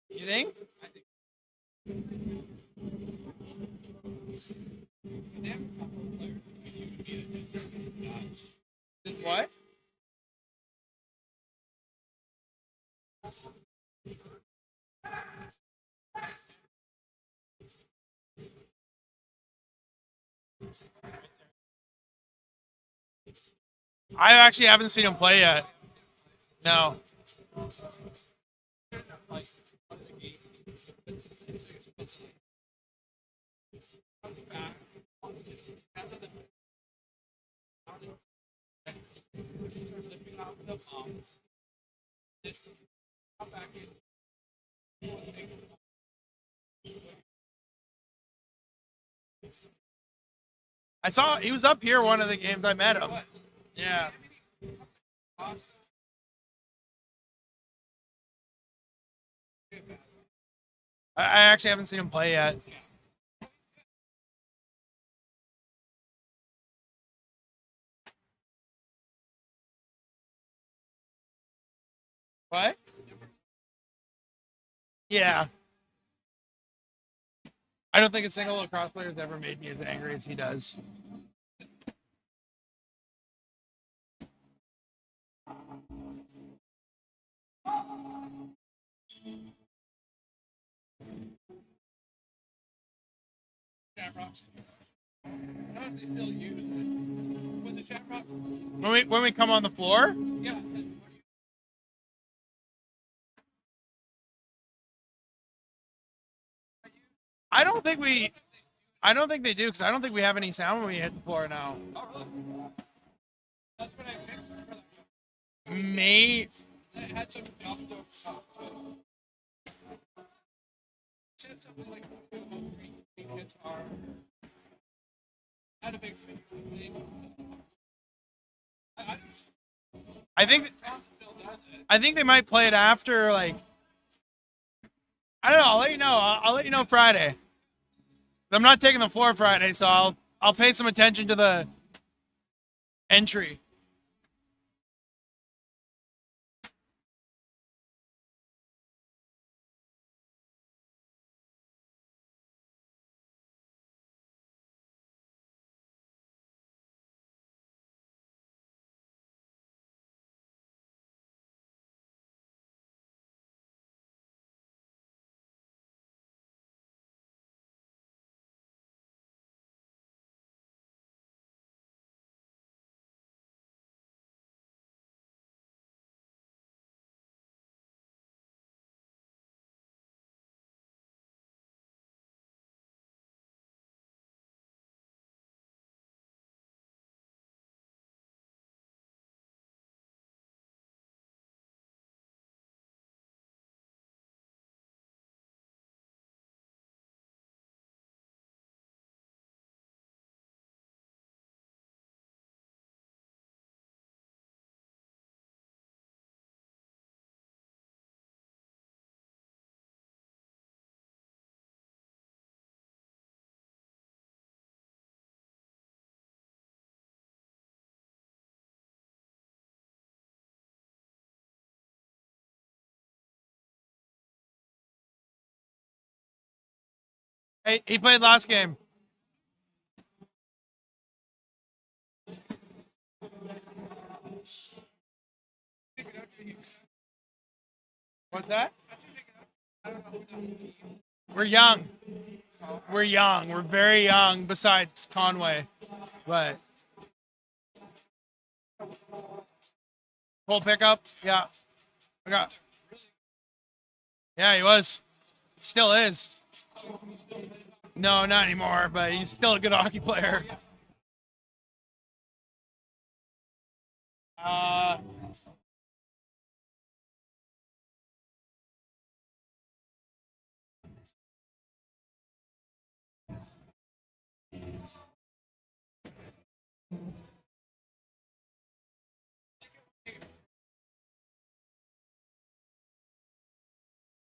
You think? What? I actually haven't seen him play yet. No. I saw he was up here one of the games I met him. Yeah. I actually haven't seen him play yet. What? Yeah. I don't think a single lacrosse player has ever made me as angry as he does. When we come on the floor, I don't think we. I don't think they do because I don't think we have any sound when we hit the floor now. May. I think. I think they might play it after like. I don't know. I'll let you know. I'll let you know Friday. I'm not taking the floor Friday, so I'll pay some attention to the entry. Hey, he played last game. What's that? We're young. We're young. We're very young. Besides Conway, but full pickup. Yeah, I got. Yeah, he was. Still is. No, not anymore. But he's still a good hockey player. Uh,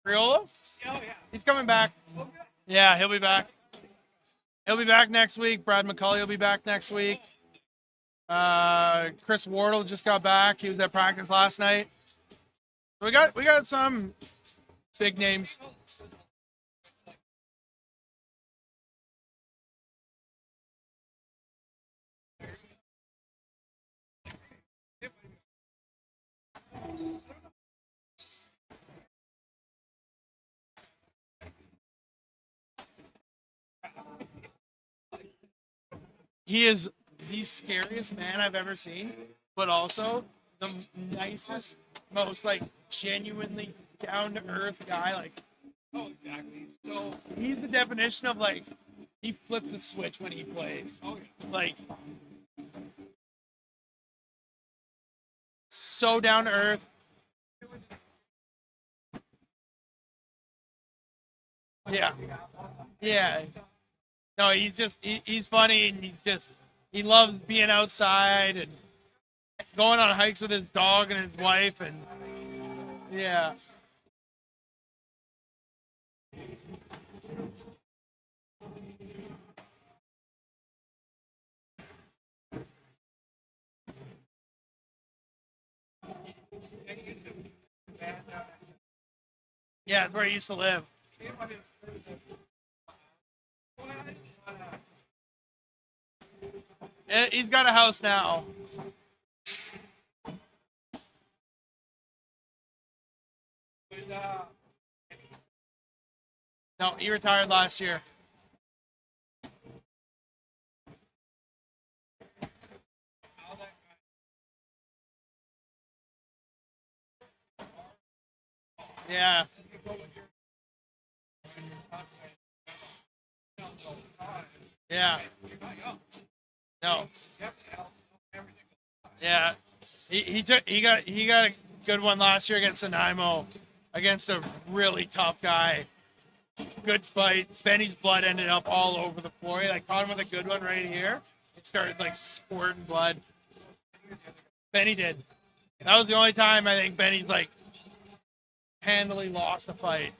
Riola? He's coming back. Yeah, he'll be back. He'll be back next week. Brad McCulley will be back next week. Chris Wardle just got back. He was at practice last night. We got some big names. He is the scariest man I've ever seen, but also the nicest, most like genuinely down to earth guy. Like, oh, exactly. So he's the definition of like he flips a switch when he plays. Oh, yeah. Like, so down to earth. Yeah, yeah. No, he's funny and he loves being outside and going on hikes with his dog and his wife and yeah. Yeah, it's where he used to live. He's got a house now. No, he retired last year. Yeah. Yeah. No. Yeah. He got a good one last year against Nanaimo, against a really tough guy. Good fight. Benny's blood ended up all over the floor. He like caught him with a good one right here. It started like squirting blood. Benny did. That was the only time I think Benny's like handily lost a fight.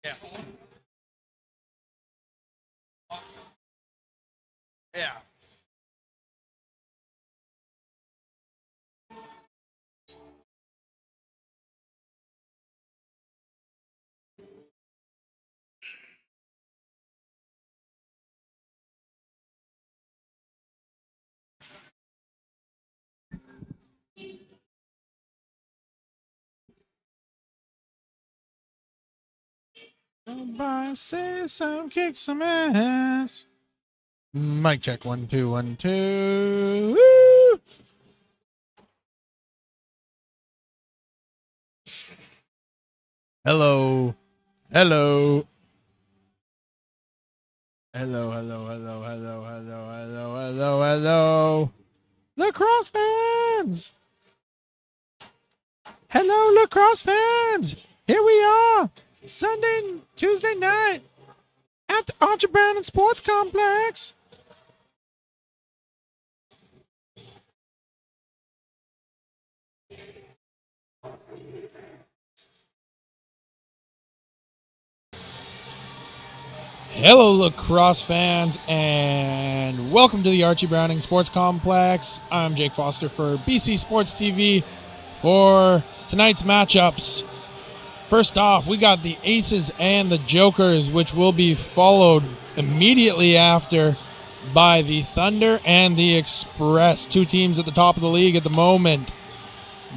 Yeah. Yeah. Somebody say some, kick some ass. Mic check 1 2 1 2. Woo! Hello. Hello. Hello, hello, hello, hello, hello, hello, hello, hello. Lacrosse fans! Hello, lacrosse fans! Here we are, Tuesday night at the Archie Brown Sports Complex. Hello, lacrosse fans, and welcome to the Archie Browning Sports Complex. I'm Jake Foster for BC Sports TV for tonight's matchups. First off, we got the Aces and the Jokers, which will be followed immediately after by the Thunder and the Express, two teams at the top of the league at the moment.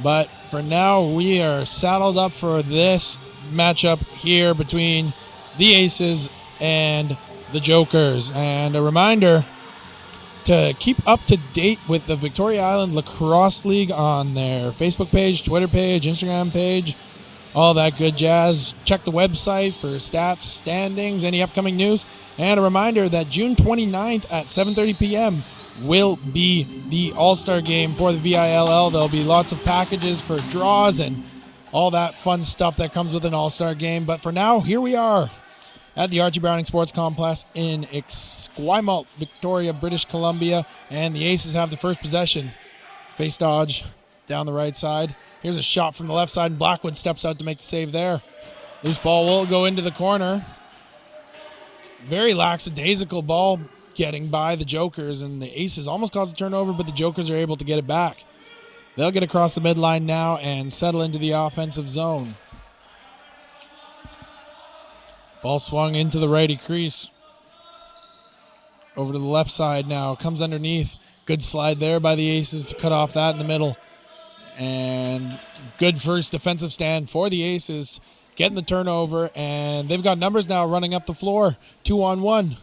But for now, we are saddled up for this matchup here between the Aces and the Jokers. And a reminder to keep up to date with the Victoria Island Lacrosse League on their Facebook page, Twitter page, Instagram page, all that good jazz. Check the website for stats, standings, any upcoming news. And a reminder that June 29th at 7:30 p.m., will be the All-Star game for the VILL. There'll be lots of packages for draws and all that fun stuff that comes with an All-Star game. But for now, here we are at the Archie Browning Sports Complex in Esquimalt, Victoria, British Columbia. And the Aces have the first possession. Face dodge down the right side. Here's a shot from the left side, and Blackwood steps out to make the save there. Loose ball will go into the corner. Very lackadaisical ball getting by the Jokers, and the Aces almost caused a turnover, but the Jokers are able to get it back. They'll get across the midline now and settle into the offensive zone. Ball swung into the righty crease. Over to the left side now. Comes underneath. Good slide there by the Aces to cut off that in the middle. And good first defensive stand for the Aces. Getting the turnover, and they've got numbers now running up the floor. 2-on-1.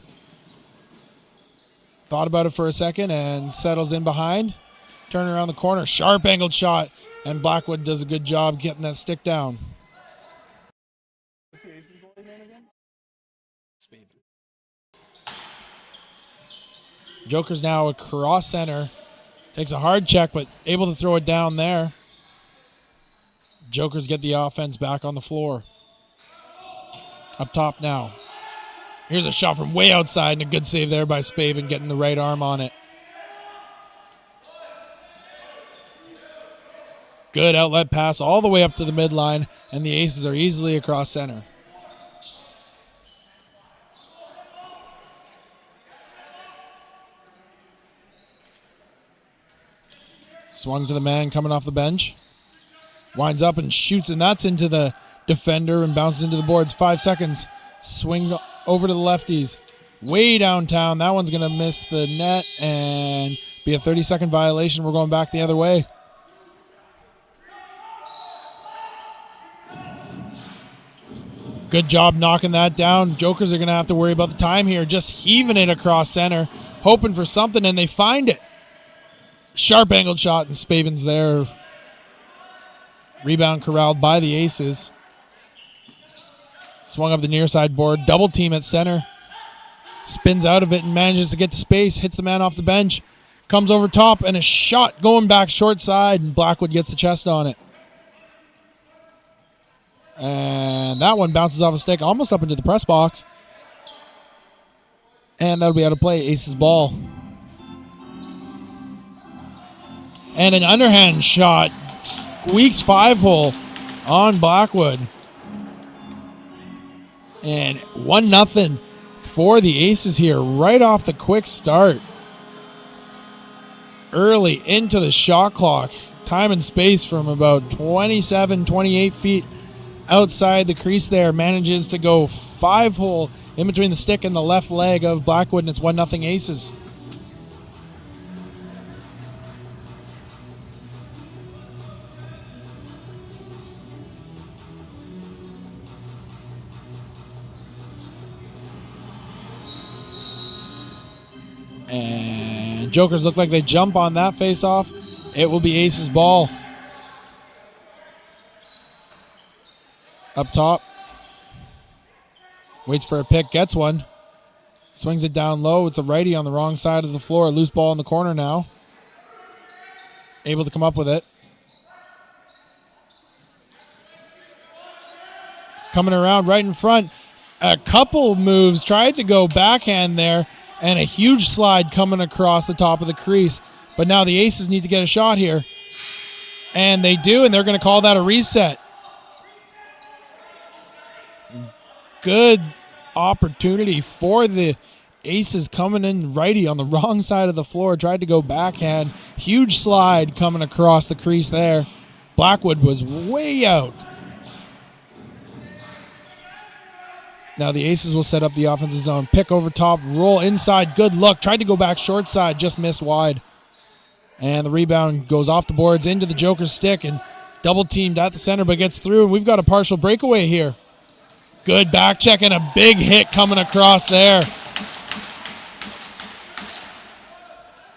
Thought about it for a second and settles in behind. Turn around the corner. Sharp angled shot, and Blackwood does a good job getting that stick down. What's the Aces goalie name again? Spaven. Joker's now across center. Takes a hard check, but able to throw it down there. Jokers get the offense back on the floor. Up top now. Here's a shot from way outside, and a good save there by Spaven, getting the right arm on it. Good outlet pass all the way up to the midline, and the Aces are easily across center. Swung to the man coming off the bench. Winds up and shoots, and that's into the defender and bounces into the boards. 5 seconds. Swing over to the lefties. Way downtown. That one's going to miss the net and be a 30-second violation. We're going back the other way. Good job knocking that down. Jokers are going to have to worry about the time here. Just heaving it across center, hoping for something, and they find it. Sharp angled shot, and Spaven's there. Rebound corralled by the Aces. Swung up the near side board. Double team at center. Spins out of it and manages to get to space. Hits the man off the bench. Comes over top, and a shot going back short side, and Blackwood gets the chest on it. And that one bounces off a stick almost up into the press box. And that'll be out of play. Aces ball. And an underhand shot. Squeaks 5-hole on Blackwood. And 1-0 for the Aces here right off the quick start. Early into the shot clock. Time and space from about 27, 28 feet outside the crease there. Manages to go 5-hole in between the stick and the left leg of Blackwood, and it's 1-0 Aces. And Jokers look like they jump on that face-off. It will be Aces ball. Up top. Waits for a pick, gets one. Swings it down low. It's a righty on the wrong side of the floor. Loose ball in the corner now. Able to come up with it. Coming around right in front. A couple moves. Tried to go backhand there. And a huge slide coming across the top of the crease. But now the Aces need to get a shot here. And they do, and they're going to call that a reset. Good opportunity for the Aces coming in righty on the wrong side of the floor. Tried to go backhand. Huge slide coming across the crease there. Blackwood was way out. Now the Aces will set up the offensive zone. Pick over top, roll inside, good look. Tried to go back short side, just missed wide. And the rebound goes off the boards into the Joker's stick and double teamed at the center, but gets through. We've got a partial breakaway here. Good back check and a big hit coming across there.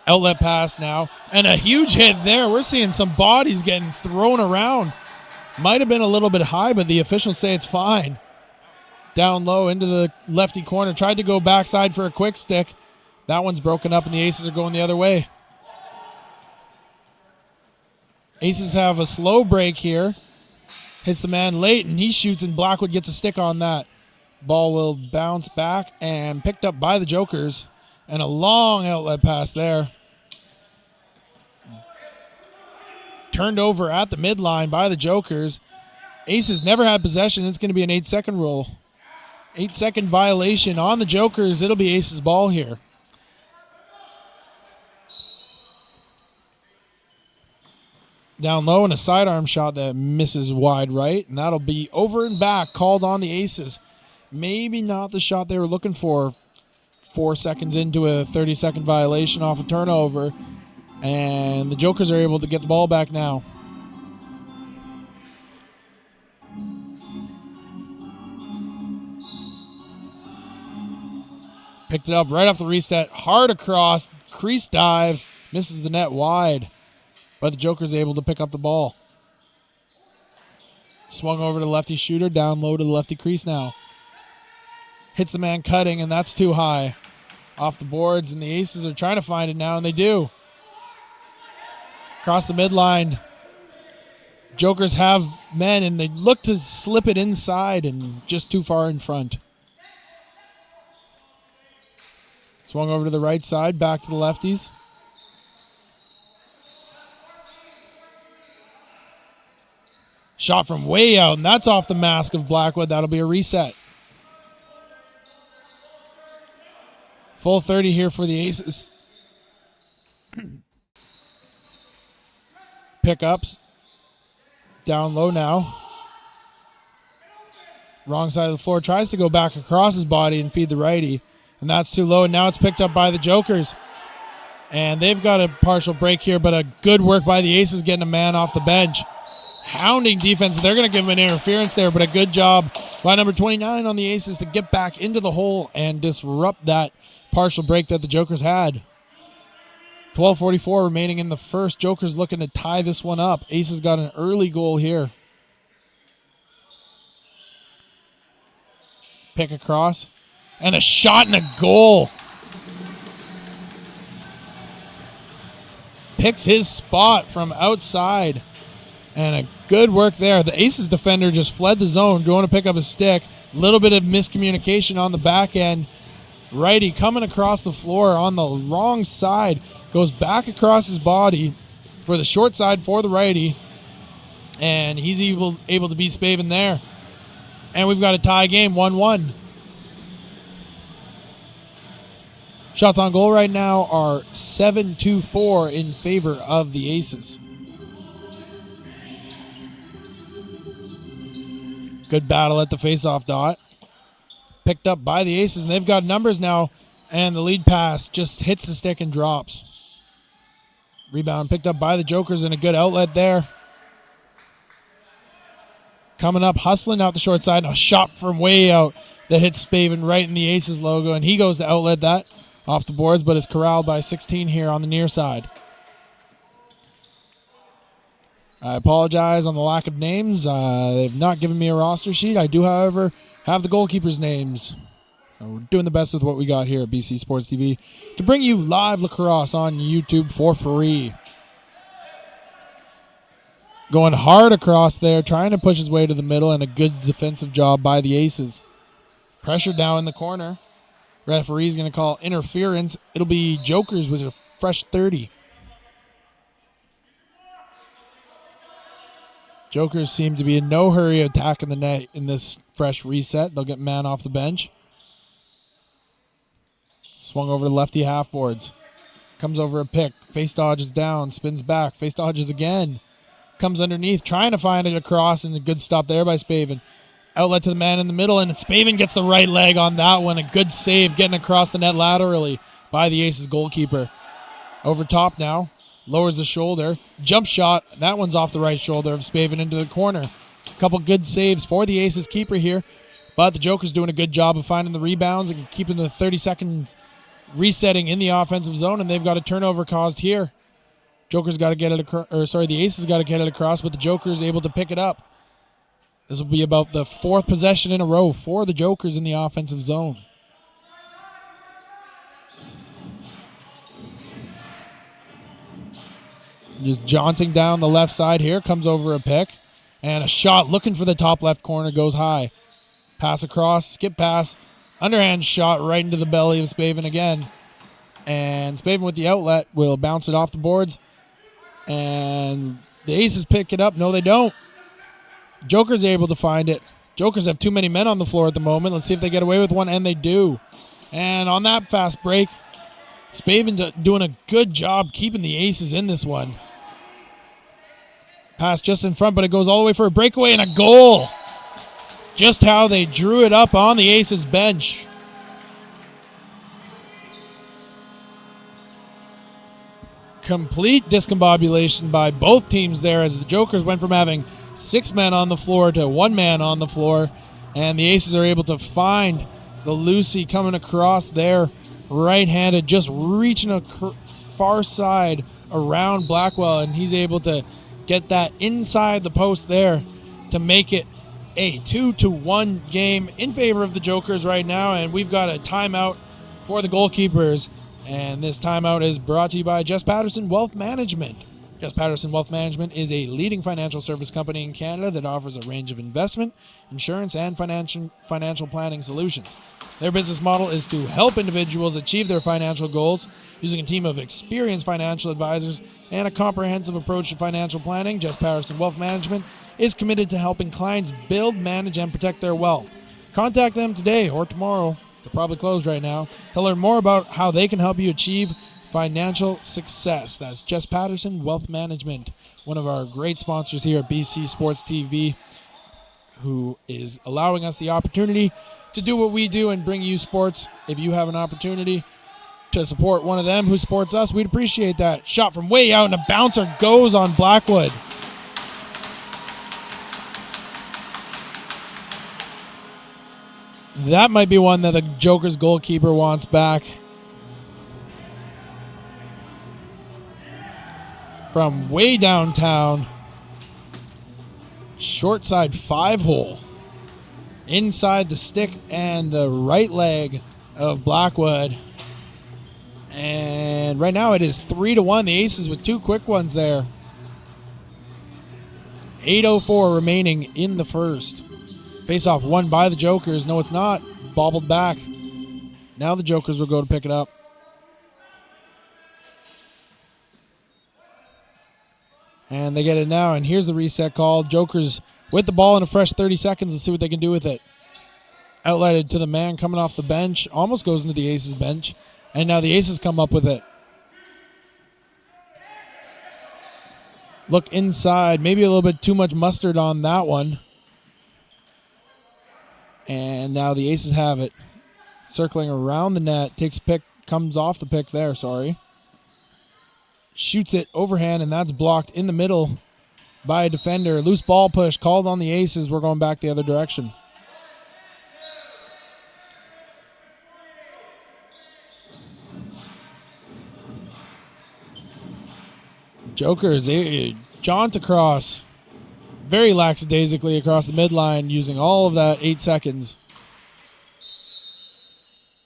Outlet pass now. And a huge hit there. We're seeing some bodies getting thrown around. Might have been a little bit high, but the officials say it's fine. Down low into the lefty corner. Tried to go backside for a quick stick, That one's broken up and the Aces are going the other way. Aces have a slow break here. Hits the man late and he shoots and Blackwood gets a stick on that. Ball will bounce back and picked up by the Jokers. And a long outlet pass there. Turned over at the midline by the Jokers. Aces never had possession. It's going to be an 8-second rule. 8-second violation on the Jokers. It'll be Aces ball here. Down low and a sidearm shot that misses wide right. And that'll be over and back called on the Aces. Maybe not the shot they were looking for. 4 seconds into a 30-second violation off a turnover. And the Jokers are able to get the ball back now. Picked it up right off the reset. Hard across. Crease dive. Misses the net wide. But the Jokers able to pick up the ball. Swung over to the lefty shooter. Down low to the lefty crease now. Hits the man cutting, and that's too high. Off the boards, and the Aces are trying to find it now, and they do. Across the midline. Jokers have men, and they look to slip it inside, and just too far in front. Swung over to the right side, back to the lefties. Shot from way out, and that's off the mask of Blackwood. That'll be a reset. Full 30 here for the Aces. Pickups. Down low now. Wrong side of the floor. Tries to go back across his body and feed the righty. And that's too low. And now it's picked up by the Jokers. And they've got a partial break here, but a good work by the Aces getting a man off the bench. Hounding defense. They're going to give him an interference there, but a good job by number 29 on the Aces to get back into the hole and disrupt that partial break that the Jokers had. 12:44 remaining in the first. Jokers looking to tie this one up. Aces got an early goal here. Pick across. And a shot and a goal. Picks his spot from outside. And a good work there. The Aces defender just fled the zone, going to pick up his stick. A little bit of miscommunication on the back end. Righty coming across the floor on the wrong side. Goes back across his body for the short side for the righty. And he's able to beat Spaven there. And we've got a tie game, 1-1. Shots on goal right now are 7-4 in favor of the Aces. Good battle at the faceoff dot. Picked up by the Aces, and they've got numbers now. And the lead pass just hits the stick and drops. Rebound picked up by the Jokers, and a good outlet there. Coming up, hustling out the short side. And a shot from way out that hits Spaven right in the Aces logo. And he goes to outlet that off the boards, but is corralled by 16 here on the near side. I apologize on the lack of names. They've not given me a roster sheet. I do, however, have the goalkeepers' names. So we're doing the best with what we got here at BC Sports TV to bring you live lacrosse on YouTube for free. Going hard across there, trying to push his way to the middle, and a good defensive job by the Aces. Pressure now in the corner. Referee's going to call interference. It'll be Jokers with a fresh 30. Jokers seem to be in no hurry attacking the net in this fresh reset. They'll get man off the bench. Swung over to lefty half boards. Comes over a pick. Face dodges down. Spins back. Face dodges again. Comes underneath. Trying to find it across. And a good stop there by Spaven. Outlet to the man in the middle. And Spaven gets the right leg on that one. A good save getting across the net laterally by the Aces goalkeeper. Over top now. Lowers the shoulder. Jump shot. That one's off the right shoulder of Spaven into the corner. A couple good saves for the Aces keeper here. But the Jokers doing a good job of finding the rebounds and keeping the 30-second resetting in the offensive zone. And they've got a turnover caused here. Jokers got to get it across. The Aces got to get it across, but the Jokers able to pick it up. This will be about the fourth possession in a row for the Jokers in the offensive zone. just jaunting down the left side here. Comes over a pick. And a shot looking for the top left corner goes high. Pass across, skip pass. Underhand shot right into the belly of Spaven again. And Spaven with the outlet will bounce it off the boards. And the Aces pick it up. No, they don't. Joker's able to find it. Jokers have too many men on the floor at the moment. Let's see if they get away with one, and they do. And on that fast break, Spaven doing a good job keeping the Aces in this one. Pass just in front, but it goes all the way for a breakaway and a goal. Just how they drew it up on the Aces bench. Complete discombobulation by both teams there as the Jokers went from having 6 men on the floor to 1 man on the floor. And the Aces are able to find the Lucy coming across there right-handed, just reaching a far side around Blackwell, and he's able to get that inside the post there to make it a 2-1 game in favor of the Jokers right now. And we've got a timeout for the goalkeepers, and this timeout is brought to you by Jess Patterson Wealth Management. Jess Patterson Wealth Management is a leading financial service company in Canada that offers a range of investment, insurance, and financial planning solutions. Their business model is to help individuals achieve their financial goals using a team of experienced financial advisors and a comprehensive approach to financial planning. Jess Patterson Wealth Management is committed to helping clients build, manage, and protect their wealth. Contact them today or tomorrow. They're probably closed right now. To learn more about how they can help you achieve financial success. That's Jess Patterson Wealth Management, one of our great sponsors here at BC Sports TV, who is allowing us the opportunity to do what we do and bring you sports. If you have an opportunity to support one of them who supports us, we'd appreciate that. Shot from way out, and a bouncer goes on Blackwood. That might be one that the Jokers goalkeeper wants back. From way downtown, short side 5-hole. Inside the stick and the right leg of Blackwood. And right now it is 3-1. The Aces with 2 quick ones there. 8:04 remaining in the first. Face-off won by the Jokers. No, it's not. Bobbled back. Now the Jokers will go to pick it up. And they get it now, and here's the reset call. Jokers with the ball in a fresh 30 seconds. Let's see what they can do with it. Outletted to the man coming off the bench. Almost goes into the Aces bench. And now the Aces come up with it. Look inside. Maybe a little bit too much mustard on that one. And now the Aces have it. Circling around the net. Takes a pick. Comes off the pick there, sorry. Shoots it overhand, and that's blocked in the middle by a defender. Loose ball push called on the Aces. We're going back the other direction. Jokers, they jaunt across very lackadaisically across the midline using all of that 8 seconds.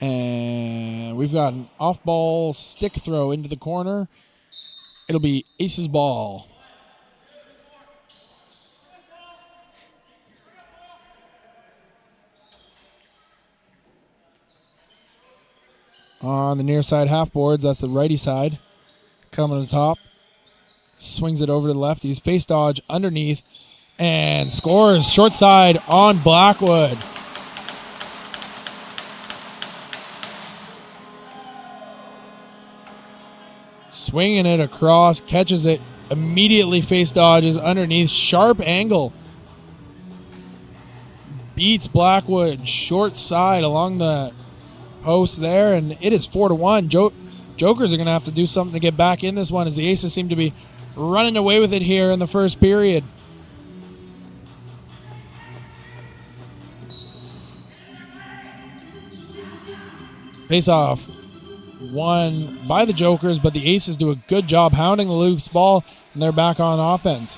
And we've got an off-ball stick throw into the corner. It'll be Aces ball. On the near side half boards, that's the righty side. Coming to the top. Swings it over to the left. He's face dodge underneath. And scores short side on Blackwood. Swinging it across, catches it, immediately face dodges underneath, sharp angle. Beats Blackwood, short side along the post there, and it is 4-1. Jokers are going to have to do something to get back in this one as the Aces seem to be running away with it here in the first period. Face off. Won by the Jokers, but the Aces do a good job hounding the loose ball, and they're back on offense.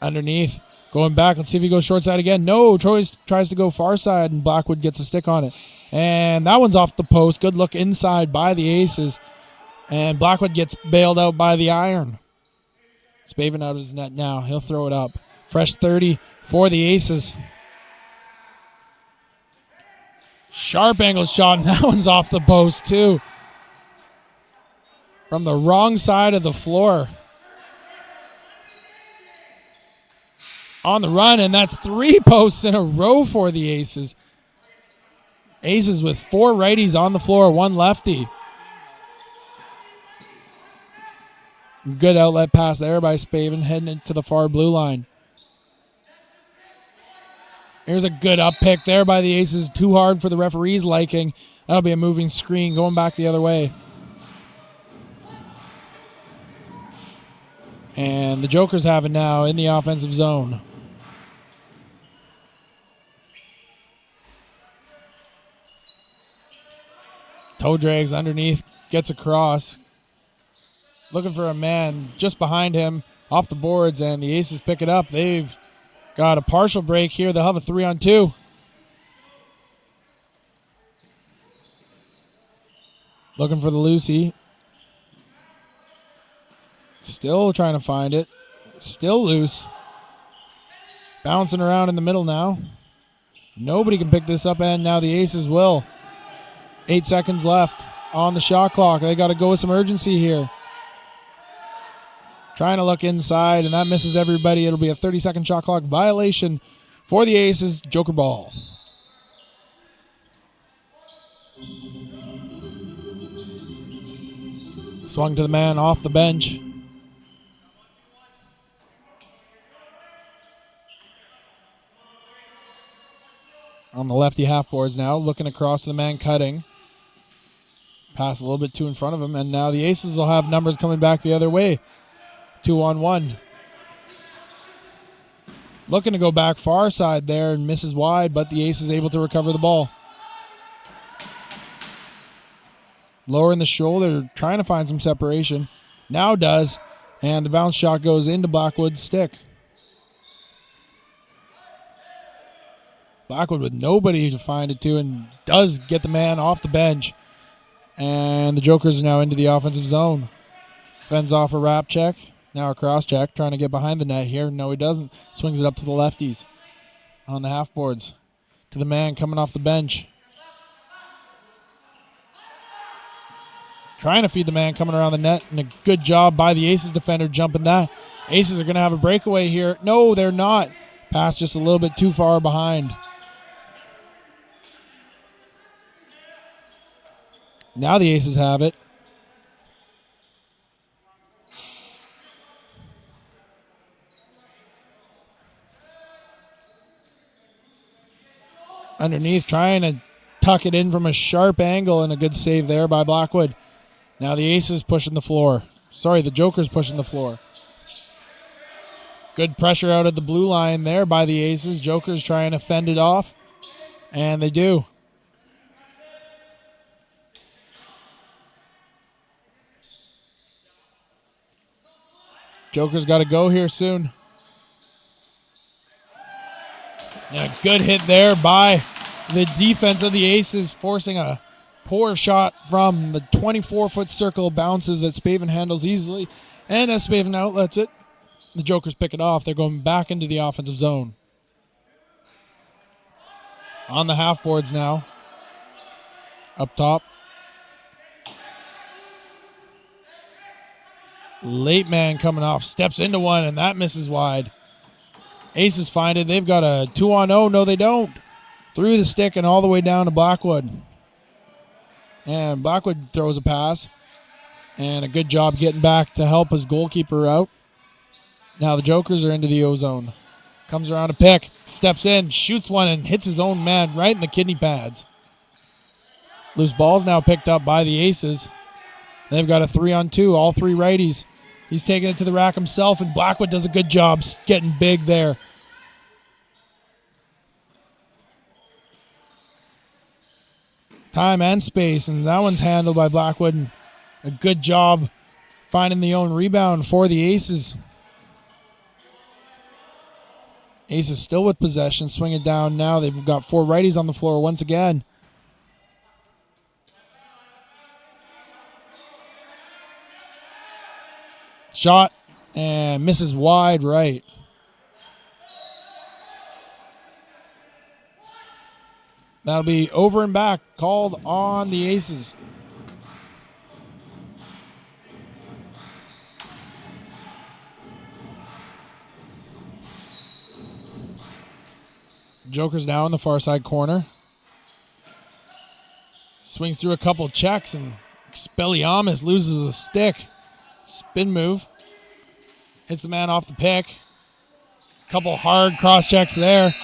Underneath, going back. Let's see if he goes short side again. No, Troy tries to go far side, and Blackwood gets a stick on it. And that one's off the post. Good look inside by the Aces. And Blackwood gets bailed out by the iron. Spaven out of his net now. He'll throw it up. Fresh 30 for the Aces. Sharp angle shot, and that one's off the post too. From the wrong side of the floor. On the run, and that's 3 posts in a row for the Aces. Aces with 4 righties on the floor, 1 lefty. Good outlet pass there by Spaven, heading into the far blue line. Here's a good up pick there by the Aces. Too hard for the referee's liking. That'll be a moving screen going back the other way. And the Jokers have it now in the offensive zone. Toe drags underneath, gets across. Looking for a man just behind him, off the boards, and the Aces pick it up. They've got a partial break here. They'll have a 3-on-2. Looking for the Lucy. Still trying to find it. Still loose. Bouncing around in the middle now. Nobody can pick this up, and now the Aces will. 8 seconds left on the shot clock. They got to go with some urgency here. Trying to look inside, and that misses everybody. It'll be a 30-second shot clock violation for the Aces. Joker ball. Swung to the man off the bench. On the lefty half boards now, looking across to the man cutting. Pass a little bit too in front of him, and now the Aces will have numbers coming back the other way. 2-on-1. Looking to go back far side there and misses wide, but the Ace is able to recover the ball. Lowering the shoulder, trying to find some separation. Now does, and the bounce shot goes into Blackwood's stick. Blackwood with nobody to find it to, and does get the man off the bench. And the Jokers are now into the offensive zone. Fends off a wrap check. Now a cross check, trying to get behind the net here. No, he doesn't. Swings it up to the lefties on the half boards. To the man coming off the bench. Trying to feed the man coming around the net, and a good job by the Aces defender jumping that. Aces are going to have a breakaway here. No, they're not. Pass just a little bit too far behind. Now the Aces have it. Underneath, trying to tuck it in from a sharp angle, and a good save there by Blackwood. Now the Aces pushing the floor. Sorry, the Jokers pushing the floor. Good pressure out of the blue line there by the Aces. Jokers trying to fend it off, and they do. Jokers got to go here soon. Yeah, good hit there by the defense of the Aces, forcing a poor shot from the 24-foot circle. Bounces that Spaven handles easily. And as Spaven outlets it, the Jokers pick it off. They're going back into the offensive zone. On the half boards now. Up top. Late man coming off. Steps into one, and that misses wide. Aces find it. They've got a 2-on-0. No, they don't. Through the stick and all the way down to Blackwood. And Blackwood throws a pass. And a good job getting back to help his goalkeeper out. Now the Jokers are into the O zone. Comes around a pick. Steps in. Shoots one and hits his own man right in the kidney pads. Loose ball's now picked up by the Aces. They've got a 3-on-2. All 3 righties. He's taking it to the rack himself, and Blackwood does a good job getting big there. Time and space, and that one's handled by Blackwood. And a good job finding the own rebound for the Aces. Aces still with possession, swing it down now. They've got 4 righties on the floor once again. Shot and misses wide right. That'll be over and back called on the Aces. Joker's now in the far side corner. Swings through a couple checks and Expelliarmus loses the stick. Spin move. Hits the man off the pick. Couple hard cross checks there.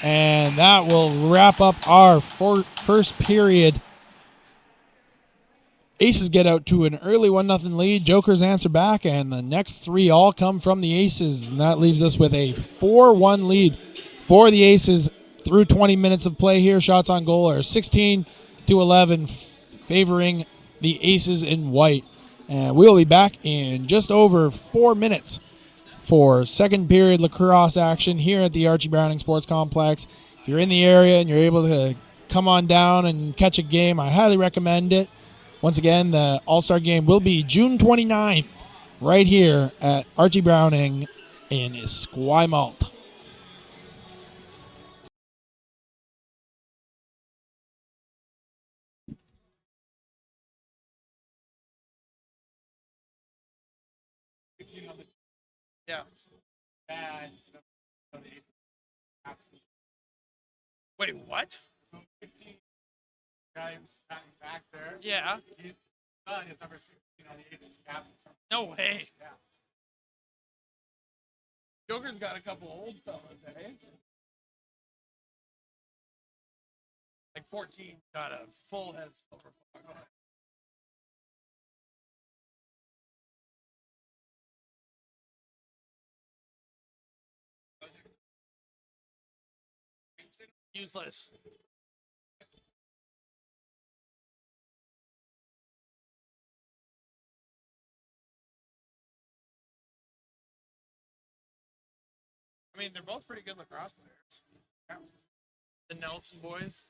And that will wrap up our first period. Aces get out to an early 1-0 lead. Jokers answer back, and the next three all come from the Aces. And that leaves us with a 4-1 lead for the Aces through 20 minutes of play here. Shots on goal are 16-11, favoring the Aces in white. And we'll be back in just over 4 minutes for second period lacrosse action here at the Archie Browning Sports Complex. If you're in the area and you're able to come on down and catch a game, I highly recommend it. Once again, the All-Star game will be June 29th right here at Archie Browning in Esquimalt. Yeah. Wait, what? Guy back there. Yeah. His number 16 on the 8 is captain. No way. Yeah. Joker's got a couple old fellas, eh? Like 14 got a full head of silver fox. Useless. I mean, they're both pretty good lacrosse players. Yeah. The Nelson boys.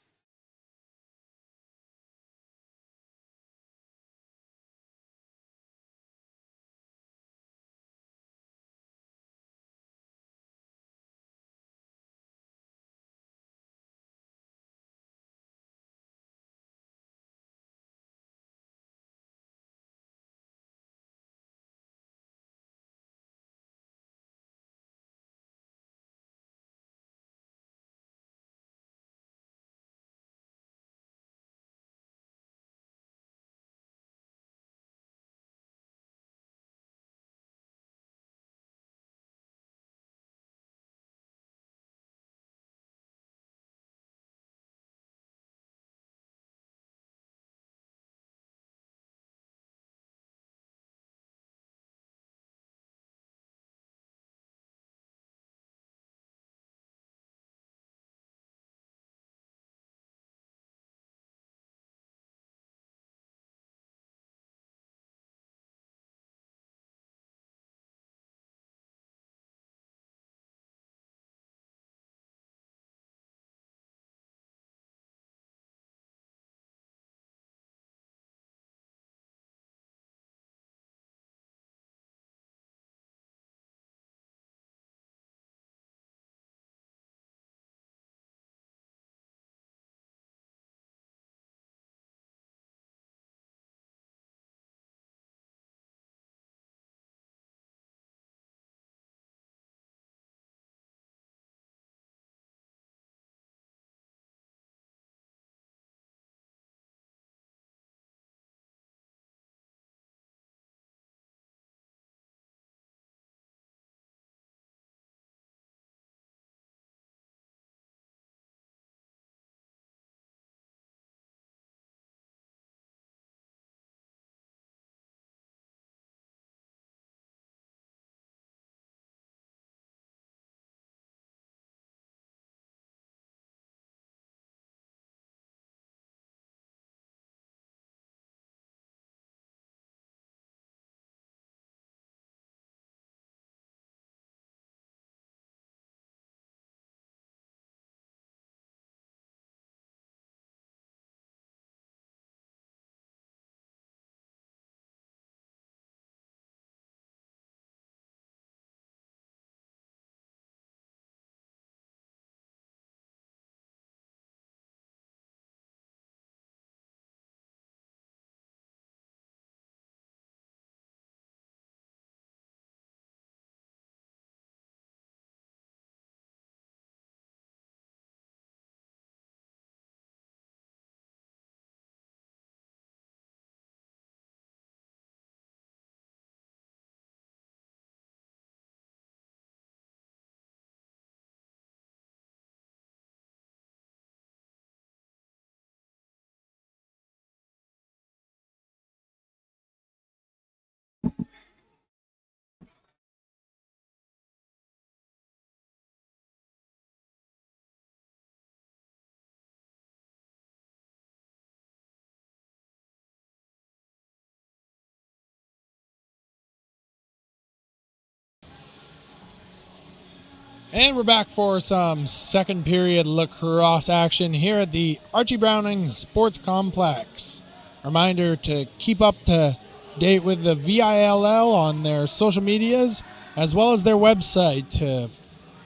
And we're back for some second period lacrosse action here at the Archie Browning Sports Complex. Reminder to keep up to date with the VILL on their social medias as well as their website to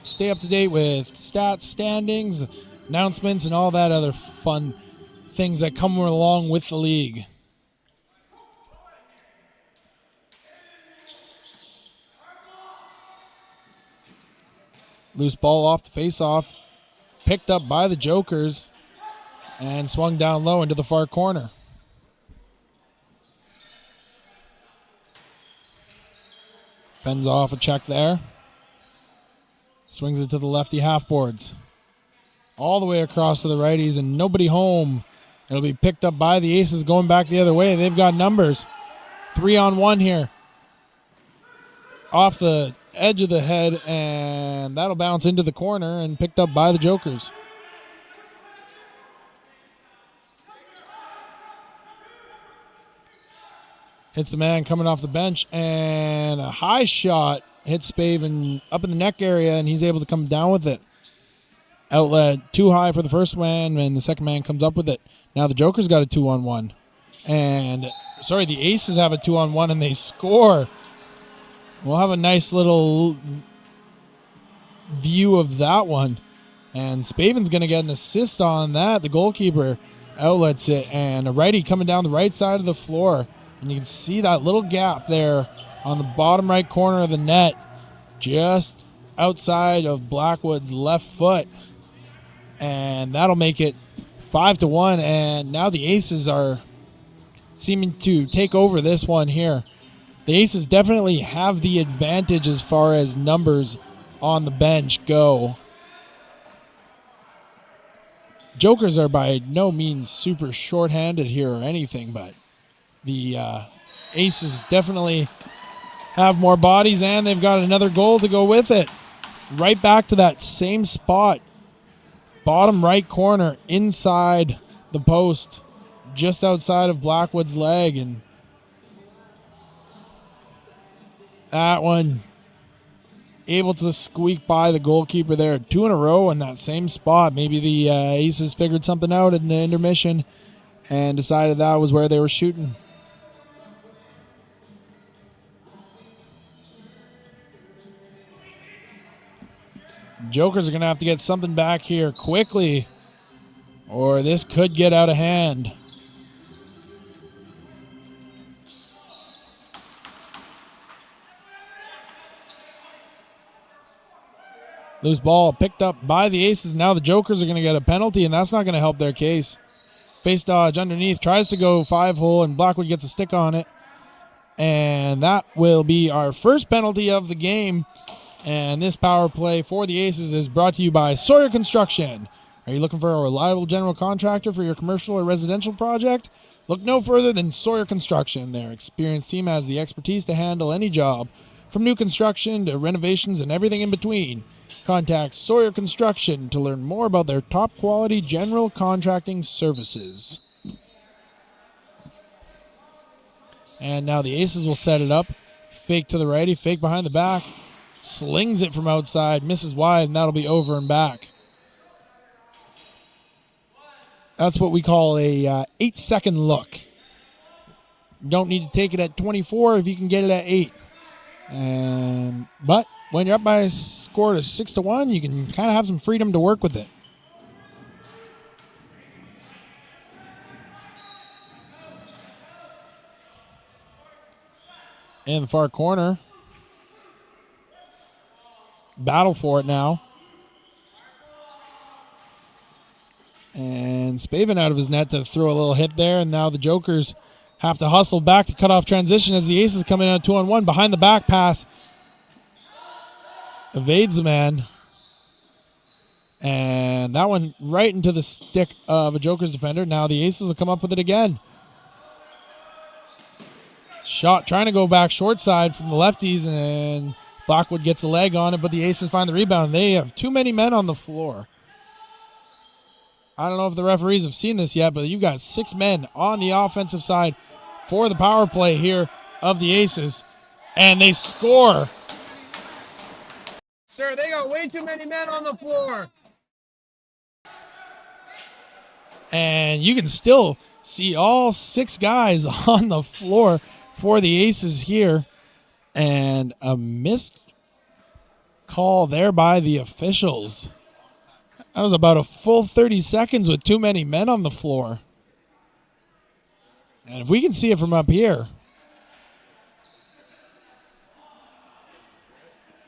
stay up to date with stats, standings, announcements, and all that other fun things that come along with the league. Loose ball off the face-off, picked up by the Jokers, and swung down low into the far corner. Fends off a check there. Swings it to the lefty half boards. All the way across to the righties and nobody home. It'll be picked up by the Aces going back the other way. They've got numbers. 3-on-1 here. Off the edge of the head, and that'll bounce into the corner and picked up by the Jokers. Hits the man coming off the bench, and a high shot hits Spaven up in the neck area, and he's able to come down with it. Outlet too high for the first man, and the second man comes up with it. Now the Jokers got a 2-on-1. The Aces have a 2-on-1, and they score. We'll have a nice little view of that one. And Spaven's going to get an assist on that. The goalkeeper outlets it, and a righty coming down the right side of the floor. And you can see that little gap there on the bottom right corner of the net, just outside of Blackwood's left foot. And that'll make it 5-1. And now the Aces are seeming to take over this one here. The Aces definitely have the advantage as far as numbers on the bench go. Jokers are by no means super short-handed here or anything, but the Aces definitely have more bodies, and they've got another goal to go with it. Right back to that same spot. Bottom right corner, inside the post, just outside of Blackwood's leg, and that one able to squeak by the goalkeeper there. 2 in a row in that same spot. Maybe the Aces figured something out in the intermission and decided that was where they were shooting. Jokers are going to have to get something back here quickly, or this could get out of hand. Loose ball picked up by the Aces. Now the Jokers are going to get a penalty, and that's not going to help their case. Face dodge underneath, tries to go 5-hole, and Blackwood gets a stick on it. And that will be our first penalty of the game. And this power play for the Aces is brought to you by Sawyer Construction. Are you looking for a reliable general contractor for your commercial or residential project? Look no further than Sawyer Construction. Their experienced team has the expertise to handle any job, from new construction to renovations and everything in between. Contact Sawyer Construction to learn more about their top quality general contracting services. And now the Aces will set it up. Fake to the righty, fake behind the back. Slings it from outside, misses wide, and that'll be over and back. That's what we call a 8-second look. You don't need to take it at 24 if you can get it at 8. But when you're up by a score to 6-1, you can kind of have some freedom to work with it. In the far corner. Battle for it now. And Spaven out of his net to throw a little hit there. And now the Jokers have to hustle back to cut off transition as the Aces come in on 2-on-1. Behind the back pass. Evades the man. And that one right into the stick of a Jokers defender. Now the Aces will come up with it again. Shot trying to go back short side from the lefties, and Blackwood gets a leg on it, but the Aces find the rebound. They have too many men on the floor. I don't know if the referees have seen this yet, but you've got 6 men on the offensive side for the power play here of the Aces, and they score. Sir, they got way too many men on the floor. And you can still see all 6 guys on the floor for the Aces here. And a missed call there by the officials. That was about a full 30 seconds with too many men on the floor. And if we can see it from up here.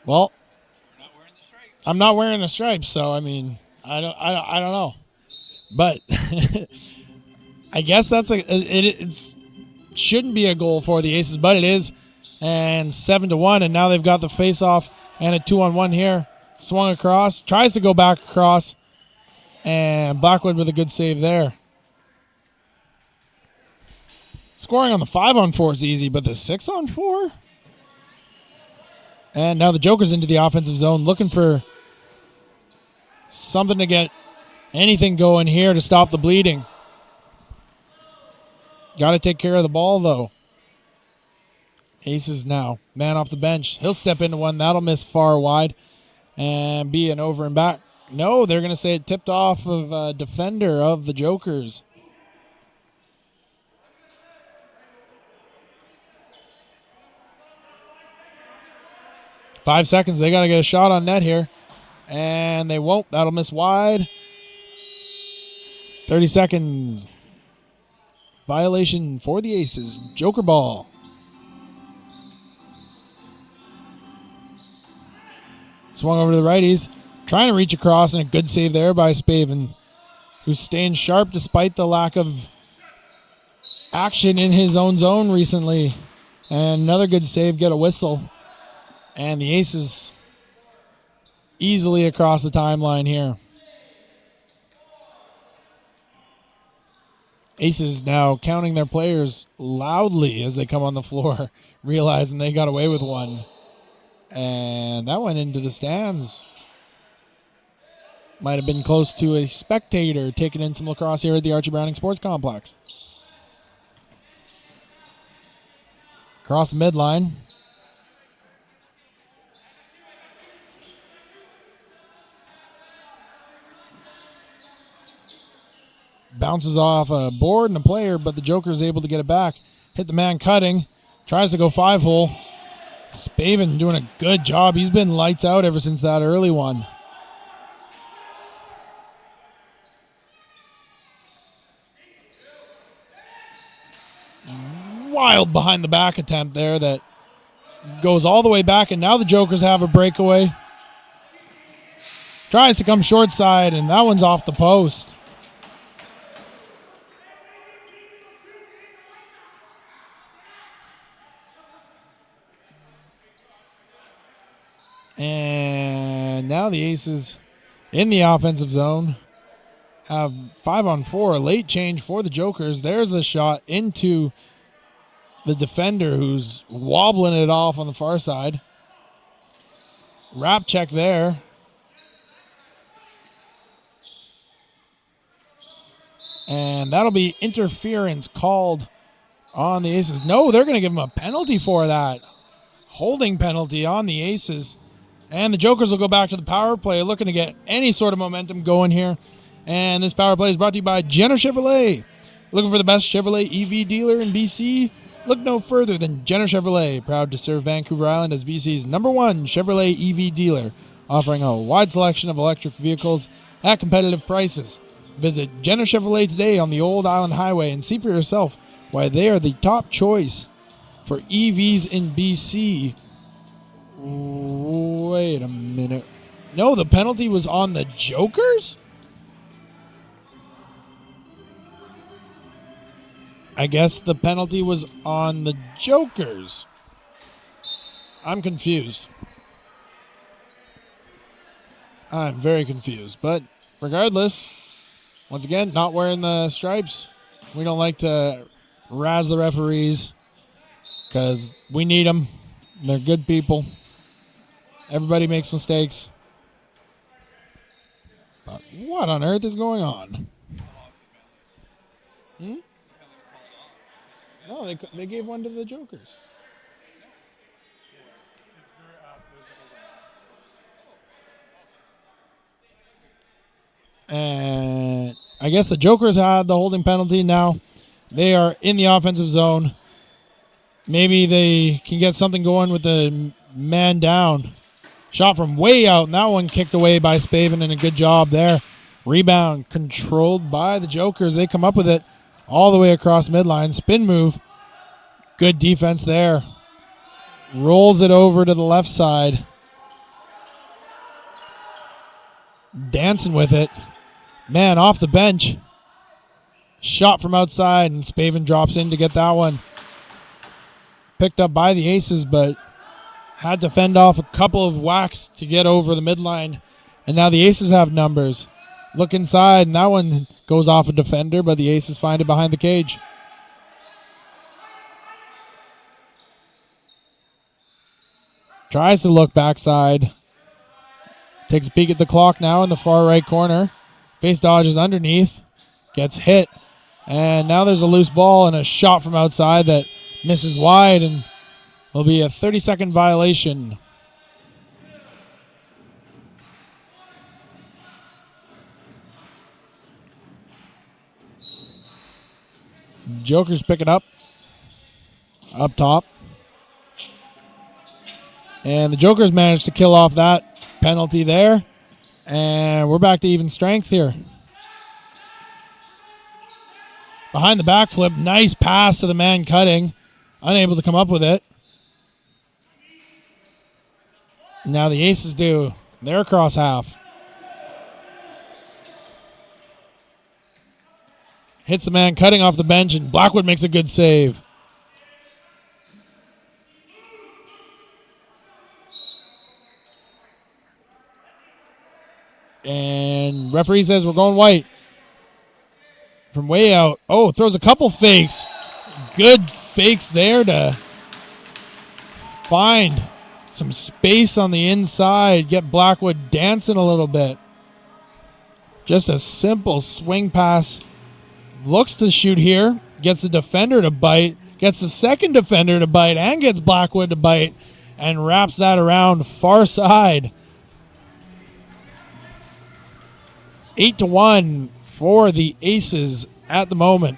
Well, I'm not wearing the stripes, so I mean, I don't know. But I guess it shouldn't be a goal for the Aces, but it is. And 7-1, and now they've got the face-off and a 2-on-1 here. Swung across, tries to go back across, and Blackwood with a good save there. Scoring on the 5-on-4 is easy, but the 6-on-4? And now the Joker's into the offensive zone, looking for something to get anything going here to stop the bleeding. Got to take care of the ball, though. Aces now, man off the bench. He'll step into one. That'll miss far wide and be an over and back. No, they're going to say it tipped off of a defender of the Jokers. Five seconds. They got to get a shot on net here. And they won't. That'll miss wide. 30 seconds. Violation for the Aces. Joker ball. Swung over to the righties. Trying to reach across, and a good save there by Spaven, who's staying sharp despite the lack of action in his own zone recently. And another good save, get a whistle. And the Aces easily across the timeline here. Aces now counting their players loudly as they come on the floor, realizing they got away with one. And that went into the stands. Might have been close to a spectator taking in some lacrosse here at the Archie Browning Sports Complex. Across the midline. Bounces off a board and a player, but the Joker is able to get it back. Hit the man cutting. Tries to go 5-hole. Spaven doing a good job. He's been lights out ever since that early one. Wild behind the back attempt there that goes all the way back, and now the Jokers have a breakaway. Tries to come short side, and that one's off the post. And now the Aces in the offensive zone have 5-on-4, a late change for the Jokers. There's the shot into the defender who's wobbling it off on the far side. Wrap check there. And that'll be interference called on the Aces. No, they're going to give him a penalty for that. Holding penalty on the Aces. And the Jokers will go back to the power play, looking to get any sort of momentum going here. And this power play is brought to you by Jenner Chevrolet. Looking for the best Chevrolet EV dealer in BC? Look no further than Jenner Chevrolet, proud to serve Vancouver Island as BC's #1 Chevrolet EV dealer, offering a wide selection of electric vehicles at competitive prices. Visit Jenner Chevrolet today on the Old Island Highway and see for yourself why they are the top choice for EVs in BC. Wait a minute. No, the penalty was on the Jokers? I guess the penalty was on the Jokers. I'm confused. I'm very confused. But regardless, once again, not wearing the stripes. We don't like to razz the referees because we need them. They're good people. Everybody makes mistakes. But what on earth is going on? No, they gave one to the Jokers. And I guess the Jokers had the holding penalty. Now they are in the offensive zone. Maybe they can get something going with the man down. Shot from way out, and that one kicked away by Spaven, and a good job there. Rebound controlled by the Jokers. They come up with it all the way across midline. Spin move. Good defense there. Rolls it over to the left side. Dancing with it. Man, off the bench. Shot from outside, and Spaven drops in to get that one. Picked up by the Aces, but had to fend off a couple of whacks to get over the midline. And now the Aces have numbers. Look inside, and that one goes off a defender, but the Aces find it behind the cage. Tries to look backside. Takes a peek at the clock now in the far right corner. Face dodges underneath. Gets hit. And now there's a loose ball and a shot from outside that misses wide, and will be a 30-second violation. Jokers pick it up top. And the Jokers managed to kill off that penalty there. And we're back to even strength here. Behind the backflip, nice pass to the man cutting. Unable to come up with it. Now the Aces do. They're across half. Hits the man cutting off the bench, and Blackwood makes a good save. And referee says we're going white. From way out. Oh, throws a couple fakes. Good fakes there to find some space on the inside. Get Blackwood dancing a little bit. Just a simple swing pass. Looks to shoot here. Gets the defender to bite. Gets the second defender to bite. And gets Blackwood to bite. And wraps that around far side. 8-1 for the Aces at the moment.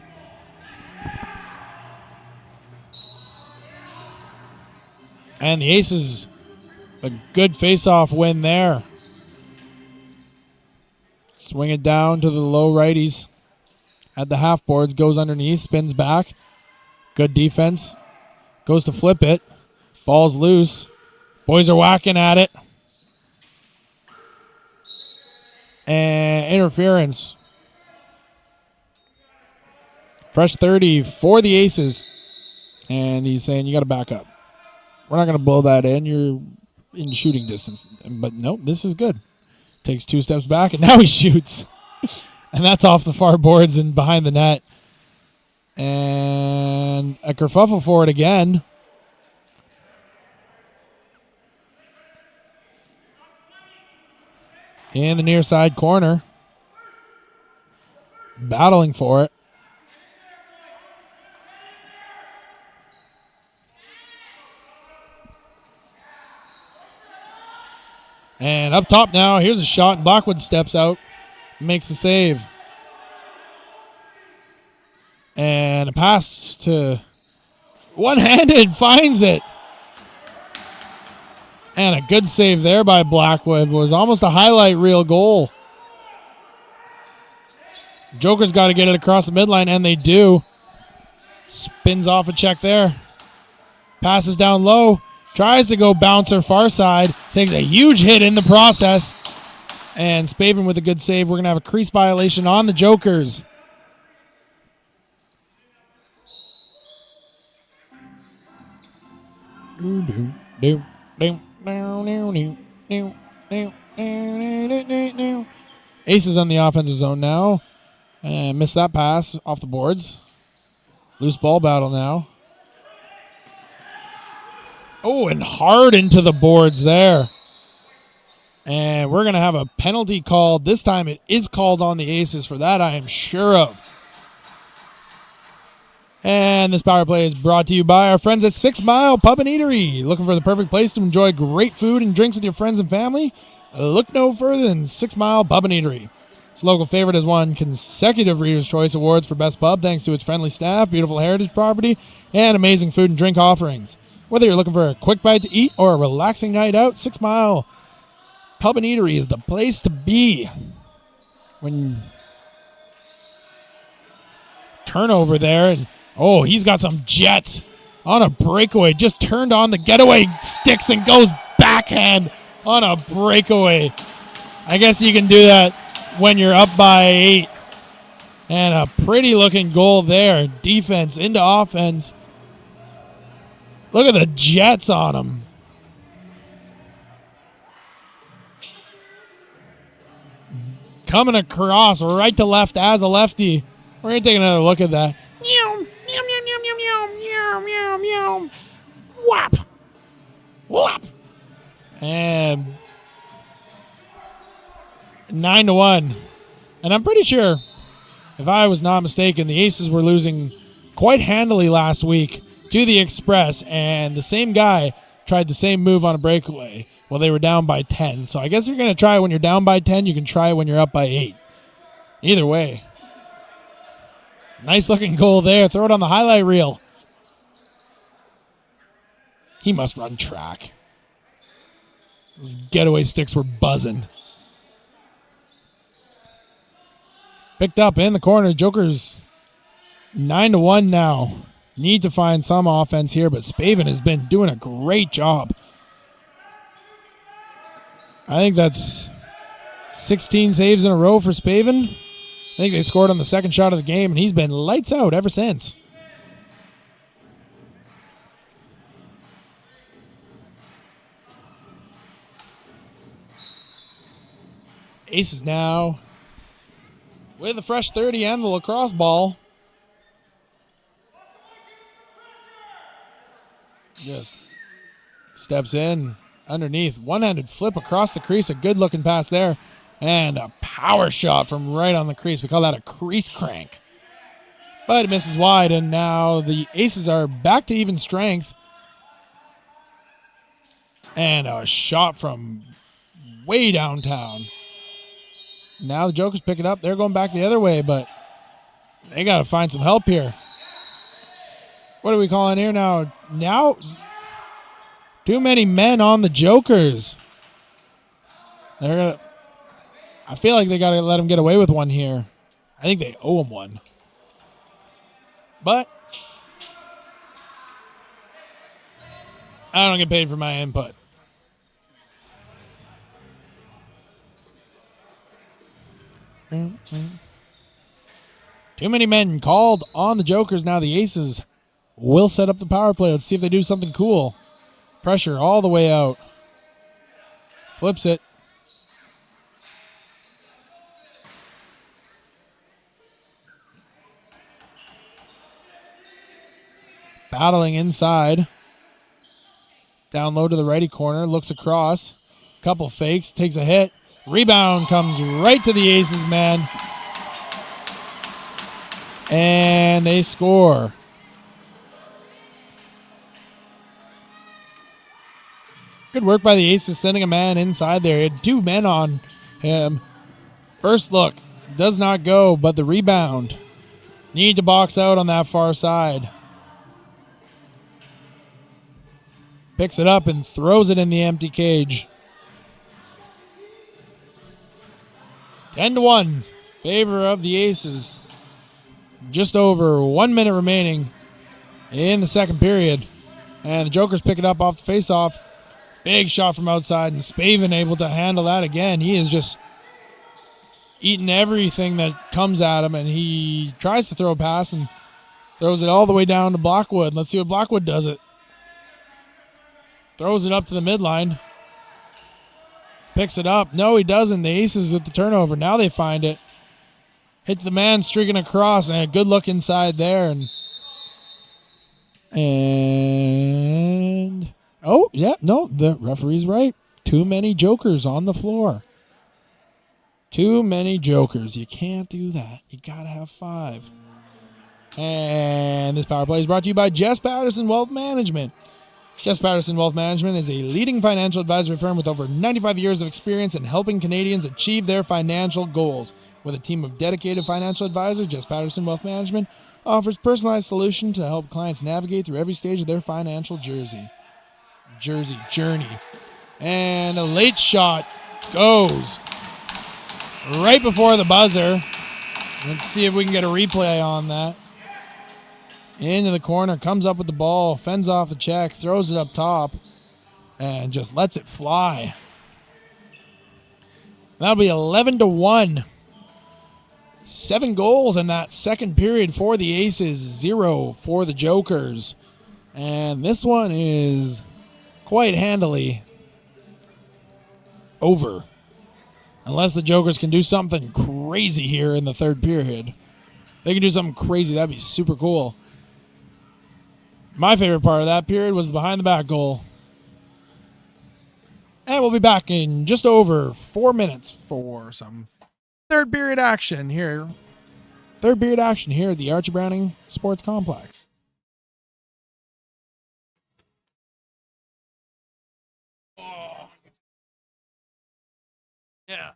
And the Aces, a good face-off win there. Swing it down to the low righties at the half boards. Goes underneath, spins back. Good defense. Goes to flip it. Ball's loose. Boys are whacking at it. And interference. Fresh 30 for the Aces. And he's saying, you got to back up. We're not going to blow that in. You're in shooting distance. But no, this is good. Takes 2 steps back, and now he shoots. And that's off the far boards and behind the net. And a kerfuffle for it again. In the near side corner. Battling for it. And up top now, here's a shot, and Blackwood steps out, makes the save. And a pass to one-handed, finds it. And a good save there by Blackwood. Was almost a highlight reel goal. Joker's got to get it across the midline, and they do. Spins off a check there. Passes down low. Tries to go bouncer far side. Takes a huge hit in the process. And Spaven with a good save. We're going to have a crease violation on the Jokers. Aces on the offensive zone now. And missed that pass off the boards. Loose ball battle now. Oh, and hard into the boards there. And we're going to have a penalty called. This time it is called on the Aces. For that, I am sure of. And this power play is brought to you by our friends at 6 Mile Pub and Eatery. Looking for the perfect place to enjoy great food and drinks with your friends and family? Look no further than 6 Mile Pub and Eatery. This local favorite has won consecutive Reader's Choice Awards for Best Pub thanks to its friendly staff, beautiful heritage property, and amazing food and drink offerings. Whether you're looking for a quick bite to eat or a relaxing night out, 6 Mile Pub and Eatery is the place to be. When turnover there, and he's got some jets on a breakaway. Just turned on the getaway sticks and goes backhand on a breakaway. I guess you can do that when you're up by 8. And a pretty looking goal there. Defense into offense. Look at the jets on him. Coming across right to left as a lefty. We're going to take another look at that. Meow, meow, meow, meow, meow, meow, meow, meow. Whap. Whap. And 9-1. And I'm pretty sure, if I was not mistaken, the Aces were losing quite handily last week to the Express, and the same guy tried the same move on a breakaway while they were down by 10. So I guess if you're going to try it when you're down by 10, you can try it when you're up by 8. Either way. Nice looking goal there. Throw it on the highlight reel. He must run track. Those getaway sticks were buzzing. Picked up in the corner. Joker's 9-1 now. Need to find some offense here, but Spaven has been doing a great job. I think that's 16 saves in a row for Spaven. I think they scored on the second shot of the game, and he's been lights out ever since. Aces now with a fresh 30 and the lacrosse ball. Just steps in underneath. One-handed flip across the crease. A good-looking pass there. And a power shot from right on the crease. We call that a crease crank. But it misses wide, and now the Aces are back to even strength. And a shot from way downtown. Now the Jokers pick it up. They're going back the other way, but they got to find some help here. What are we calling here now? Now, too many men on the Jokers. They're gonna. I feel like they got to let them get away with one here. I think they owe them one. But I don't get paid for my input. Too many men called on the Jokers. Now the Aces will set up the power play. Let's see if they do something cool. Pressure all the way out. Flips it. Battling inside. Down low to the righty corner. Looks across. Couple fakes. Takes a hit. Rebound comes right to the Aces, man. And they score. Good work by the Aces sending a man inside there. He had 2 men on him. First look. Does not go, but the rebound. Need to box out on that far side. Picks it up and throws it in the empty cage. 10-1. Favor of the Aces. Just over 1 minute remaining in the second period. And the Jokers pick it up off the faceoff. Big shot from outside, and Spaven able to handle that again. He is just eating everything that comes at him, and he tries to throw a pass and throws it all the way down to Blackwood. Let's see what Blackwood does it. Throws it up to the midline. Picks it up. No, he doesn't. The Aces with the turnover. Now they find it. Hit the man streaking across, and a good look inside there. And oh, yeah, no, the referee's right. Too many Jokers on the floor. Too many Jokers. You can't do that. You got to have 5. And this power play is brought to you by Jess Patterson Wealth Management. Jess Patterson Wealth Management is a leading financial advisory firm with over 95 years of experience in helping Canadians achieve their financial goals. With a team of dedicated financial advisors, Jess Patterson Wealth Management offers personalized solution to help clients navigate through every stage of their financial journey. And a late shot goes right before the buzzer. Let's see if we can get a replay on that. Into the corner, comes up with the ball, fends off the check, throws it up top, and just lets it fly. That'll be 11-1. 7 goals in that second period for the Aces, 0 for the Jokers. And this one is quite handily over. Unless the Jokers can do something crazy here in the third period. They can do something crazy. That'd be super cool. My favorite part of that period was the behind-the-back goal. And we'll be back in just over 4 minutes for some third period action here. Third period action here at the Archie Browning Sports Complex. Oh. Yeah.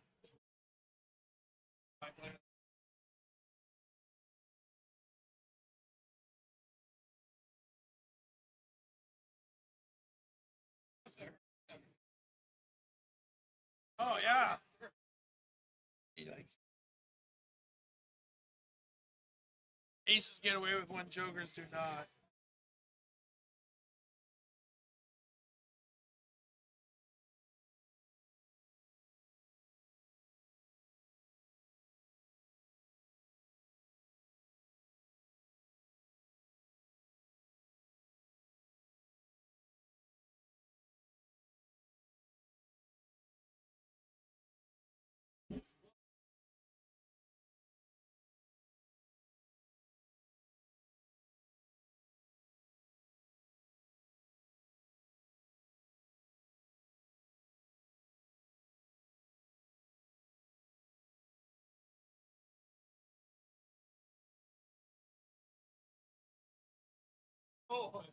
Oh, yeah. Aces get away with when Jokers do not. Oh.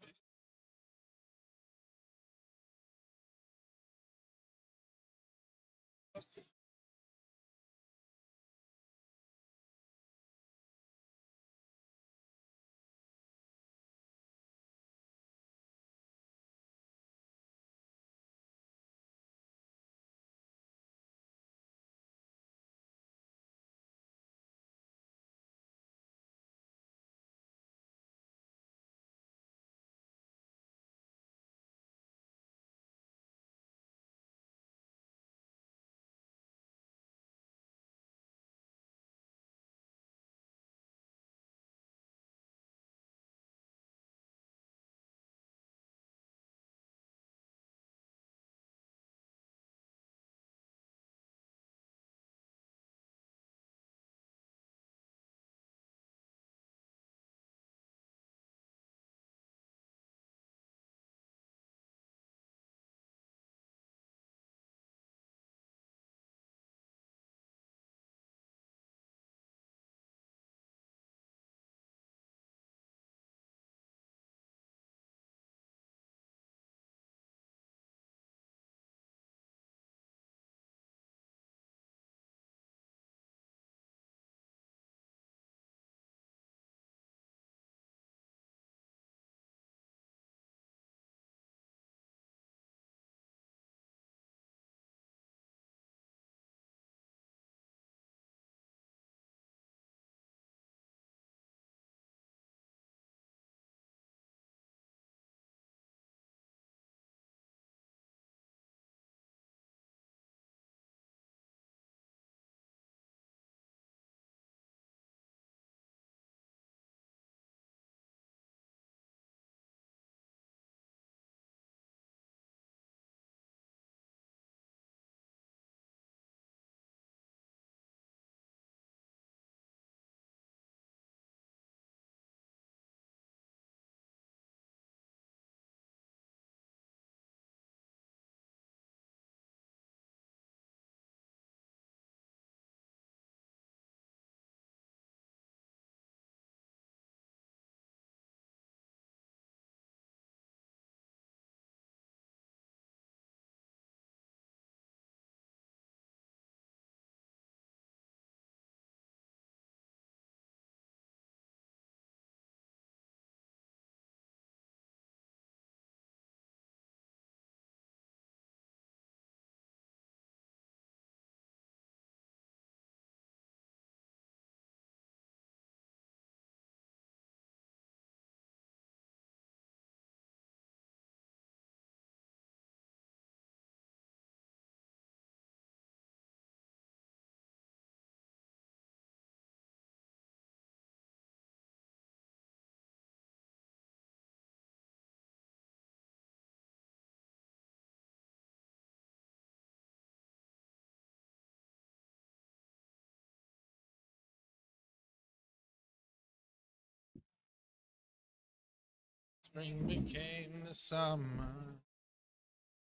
Spring became the summer.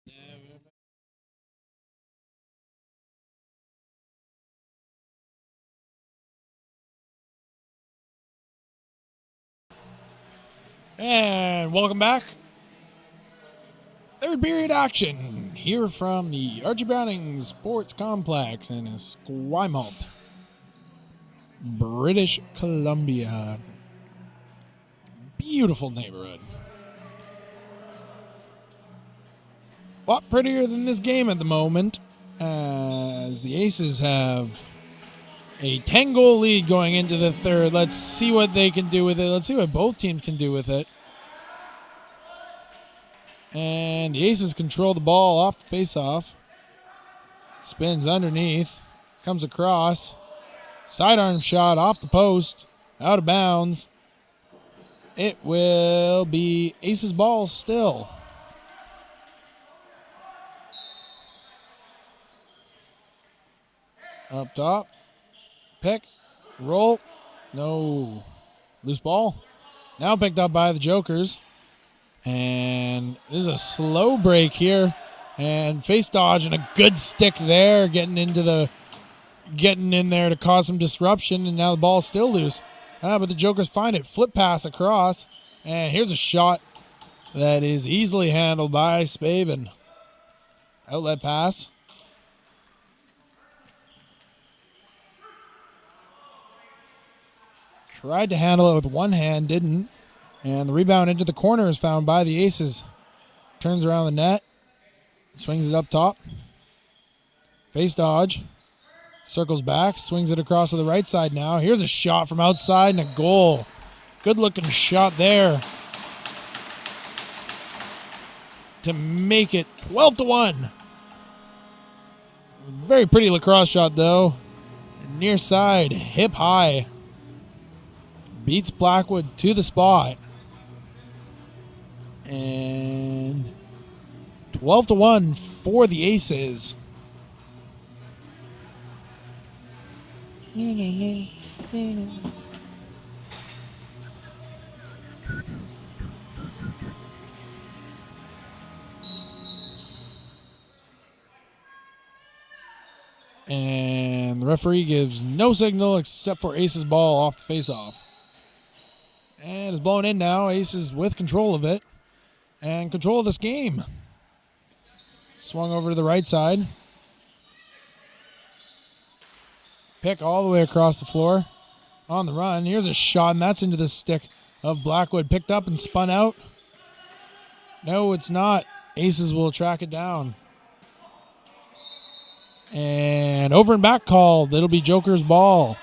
Never. And welcome back. Third period action here from the Archie Browning Sports Complex in Esquimalt, British Columbia. Beautiful neighborhood. A lot prettier than this game at the moment, as the Aces have a 10-goal lead going into the third. Let's see what they can do with it. Let's see what both teams can do with it. And the Aces control the ball off the face-off. Spins underneath. Comes across. Sidearm shot off the post. Out of bounds. It will be Aces ball still. Up top. Pick. Roll. No. Loose ball. Now picked up by the Jokers. And this is a slow break here. And face dodge and a good stick there. Getting in there to cause some disruption. And now the ball's still loose. But the Jokers find it. Flip pass across. And here's a shot that is easily handled by Spaven. Outlet pass. Tried to handle it with one hand, didn't. And the rebound into the corner is found by the Aces. Turns around the net. Swings it up top. Face dodge. Circles back. Swings it across to the right side now. Here's a shot from outside and a goal. Good looking shot there. To make it 12-1. Very pretty lacrosse shot though. Near side. Hip high. Beats Blackwood to the spot. And 12-1 for the Aces. And the referee gives no signal except for Aces ball off the faceoff. And it's blown in now. Aces with control of it. And control of this game. Swung over to the right side. Pick all the way across the floor. On the run. Here's a shot, and that's into the stick of Blackwood. Picked up and spun out. No, it's not. Aces will track it down. And over and back called. It'll be Joker's ball.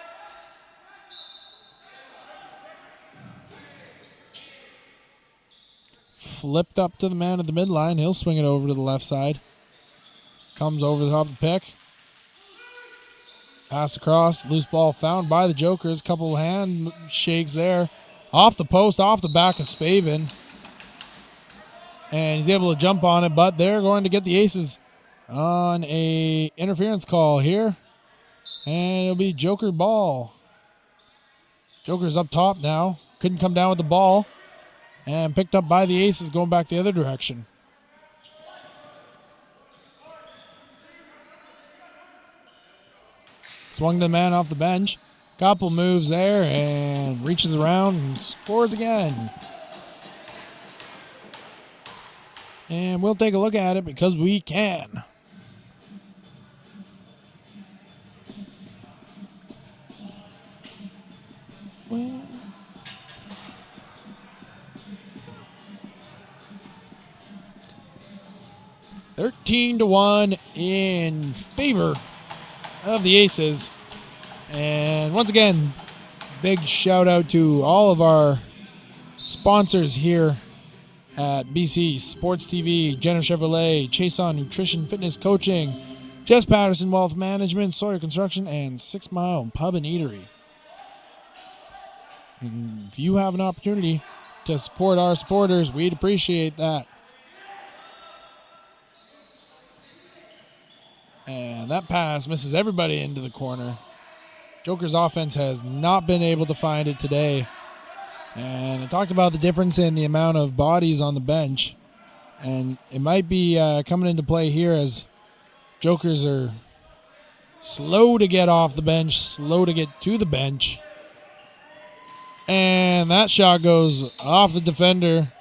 Flipped up to the man at the midline. He'll swing it over to the left side. Comes over the top of the pick. Pass across. Loose ball found by the Jokers. Couple hand shakes there. Off the post, off the back of Spaven. And he's able to jump on it, but they're going to get the Aces on a interference call here. And it'll be Joker ball. Joker's up top now. Couldn't come down with the ball. And picked up by the Aces going back the other direction. Swung the man off the bench. Couple moves there and reaches around and scores again. And we'll take a look at it because we can. Well, 13-1 in favor of the Aces. And once again, big shout out to all of our sponsors here at BC Sports TV, Jenner Chevrolet, Chase On Nutrition Fitness Coaching, Jess Patterson Wealth Management, Sawyer Construction, and 6 Mile Pub and Eatery. And if you have an opportunity to support our supporters, we'd appreciate that. And that pass misses everybody into the corner. Joker's offense has not been able to find it today. And I talked about the difference in the amount of bodies on the bench. And it might be coming into play here as Jokers are slow to get off the bench, slow to get to the bench. And that shot goes off the defender.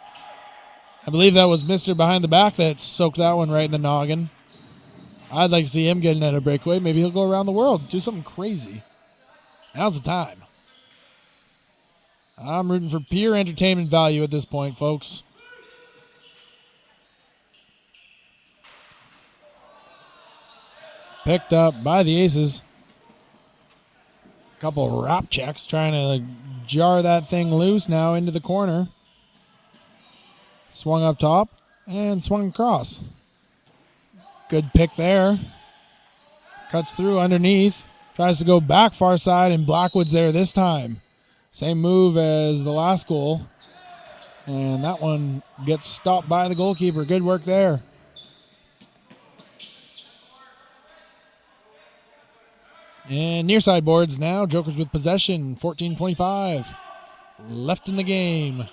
I believe that was Mr. Behind the Back that soaked that one right in the noggin. I'd like to see him getting at a breakaway. Maybe he'll go around the world, do something crazy. Now's the time. I'm rooting for pure entertainment value at this point, folks. Picked up by the Aces. Couple wrap checks trying to jar that thing loose now into the corner. Swung up top and swung across. Good pick there. Cuts through underneath. Tries to go back far side, and Blackwood's there this time. Same move as the last goal. And that one gets stopped by the goalkeeper. Good work there. And near side boards now. Jokers with possession. 14-25. Left in the game.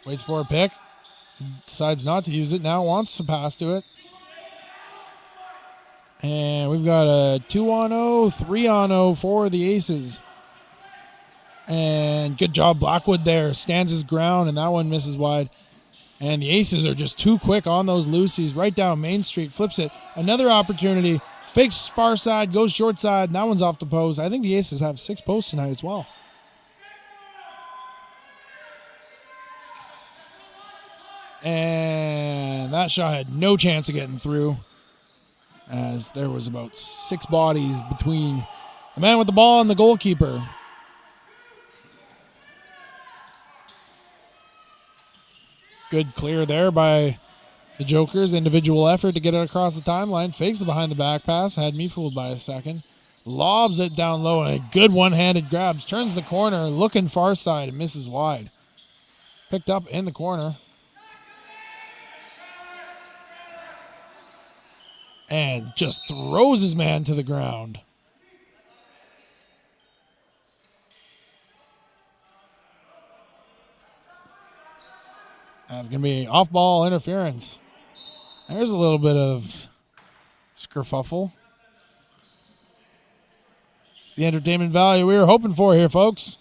Waits for a pick. Decides not to use it. Now wants to pass to it. And we've got a 2-on-0, 3-on-0 for the Aces. And good job, Blackwood there. Stands his ground, and that one misses wide. And the Aces are just too quick on those loosies. Right down Main Street, flips it. Another opportunity. Fakes far side, goes short side, and that one's off the post. I think the Aces have 6 posts tonight as well. And that shot had no chance of getting through, as there was about 6 bodies between the man with the ball and the goalkeeper. Good clear there by the Jokers. Individual effort to get it across the timeline. Fakes the behind the back pass. Had me fooled by a second. Lobs it down low, and a good one-handed grabs. Turns the corner, looking far side, and misses wide. Picked up in the corner. And just throws his man to the ground. That's going to be off-ball interference. There's a little bit of skerfuffle. It's the entertainment value we were hoping for here, folks.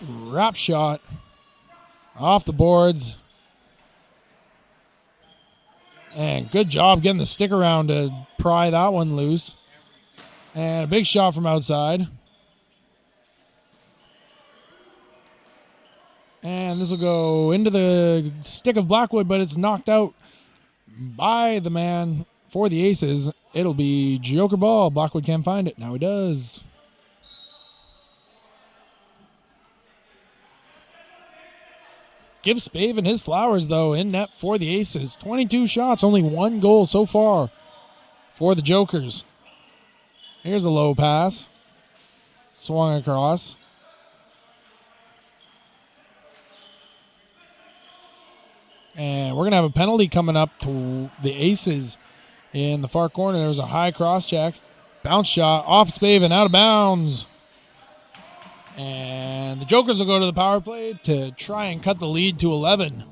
Wrap shot. Off the boards. And good job getting the stick around to pry that one loose. And a big shot from outside. And this will go into the stick of Blackwood, but it's knocked out by the man for the Aces. It'll be Joker ball. Blackwood can't find it. Now he does. Give Spaven his flowers, though, in net for the Aces. 22 shots, only 1 goal so far for the Jokers. Here's a low pass. Swung across. And we're going to have a penalty coming up to the Aces in the far corner. There was a high cross check. Bounce shot off Spaven, out of bounds. And the Jokers will go to the power play to try and cut the lead to 11.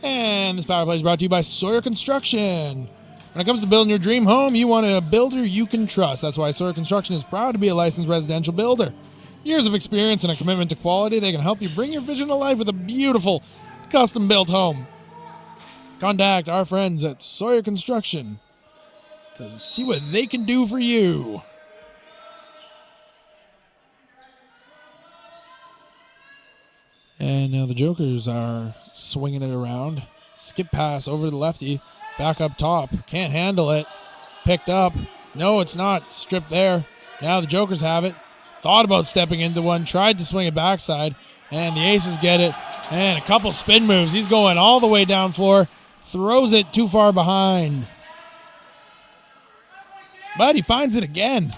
And this power play is brought to you by Sawyer Construction. When it comes to building your dream home, you want a builder you can trust. That's why Sawyer Construction is proud to be a licensed residential builder. Years of experience and a commitment to quality, they can help you bring your vision to life with a beautiful, custom-built home. Contact our friends at Sawyer Construction to see what they can do for you. And now the Jokers are swinging it around. Skip pass over the lefty. Back up top. Can't handle it. Picked up. No, it's not. Stripped there. Now the Jokers have it. Thought about stepping into one. Tried to swing it backside. And the Aces get it. And a couple spin moves. He's going all the way down floor. Throws it too far behind. But he finds it again.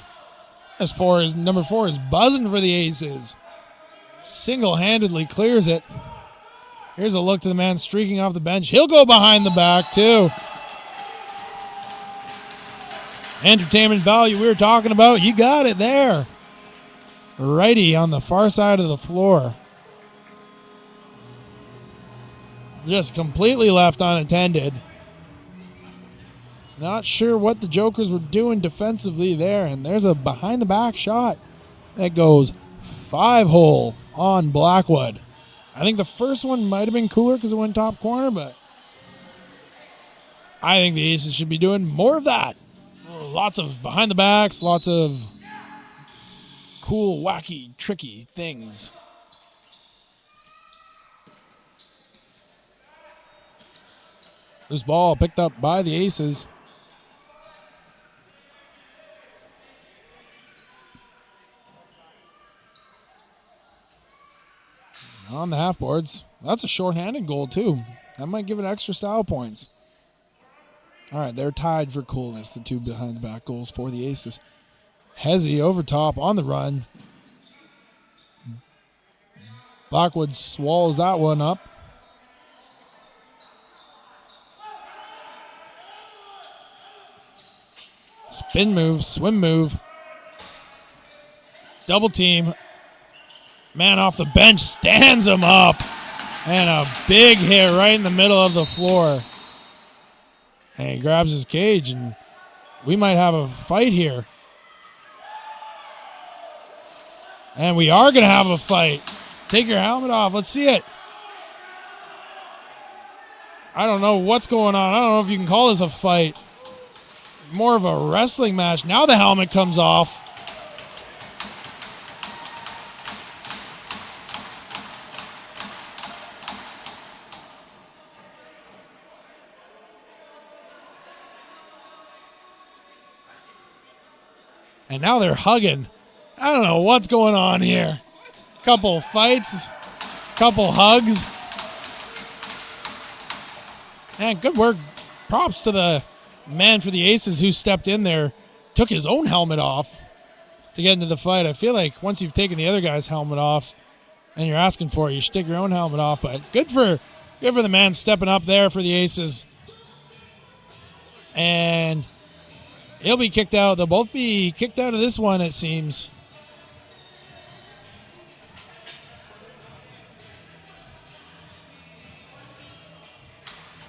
Number 4 is buzzing for the Aces. Single-handedly clears it. Here's a look to the man streaking off the bench. He'll go behind the back, too. Entertainment value we were talking about. You got it there. righty on the far side of the floor. Just completely left unattended. Not sure what the Jokers were doing defensively there. And there's a behind-the-back shot that goes 5-hole on Blackwood. I think the first one might have been cooler because it went top corner, but I think the Aces should be doing more of that. Lots of behind-the-backs, lots of cool, wacky, tricky things. This ball picked up by the Aces. On the half boards. That's a shorthanded goal, too. That might give it extra style points. All right, they're tied for coolness, the two behind-the-back goals for the Aces. Hezzy over top on the run. Blackwood swallows that one up. Spin move, swim move. Double team. Man off the bench stands him up. And a big hit right in the middle of the floor. And he grabs his cage, and we might have a fight here. And we are going to have a fight. Take your helmet off. Let's see it. I don't know what's going on. I don't know if you can call this a fight. More of a wrestling match. Now the helmet comes off. And now they're hugging. I don't know what's going on here. Couple fights, couple hugs. And good work. Props to the man for the Aces who stepped in there, took his own helmet off to get into the fight. I feel like once you've taken the other guy's helmet off and you're asking for it, you should take your own helmet off. But good for the man stepping up there for the Aces. And he'll be kicked out. They'll both be kicked out of this one, it seems.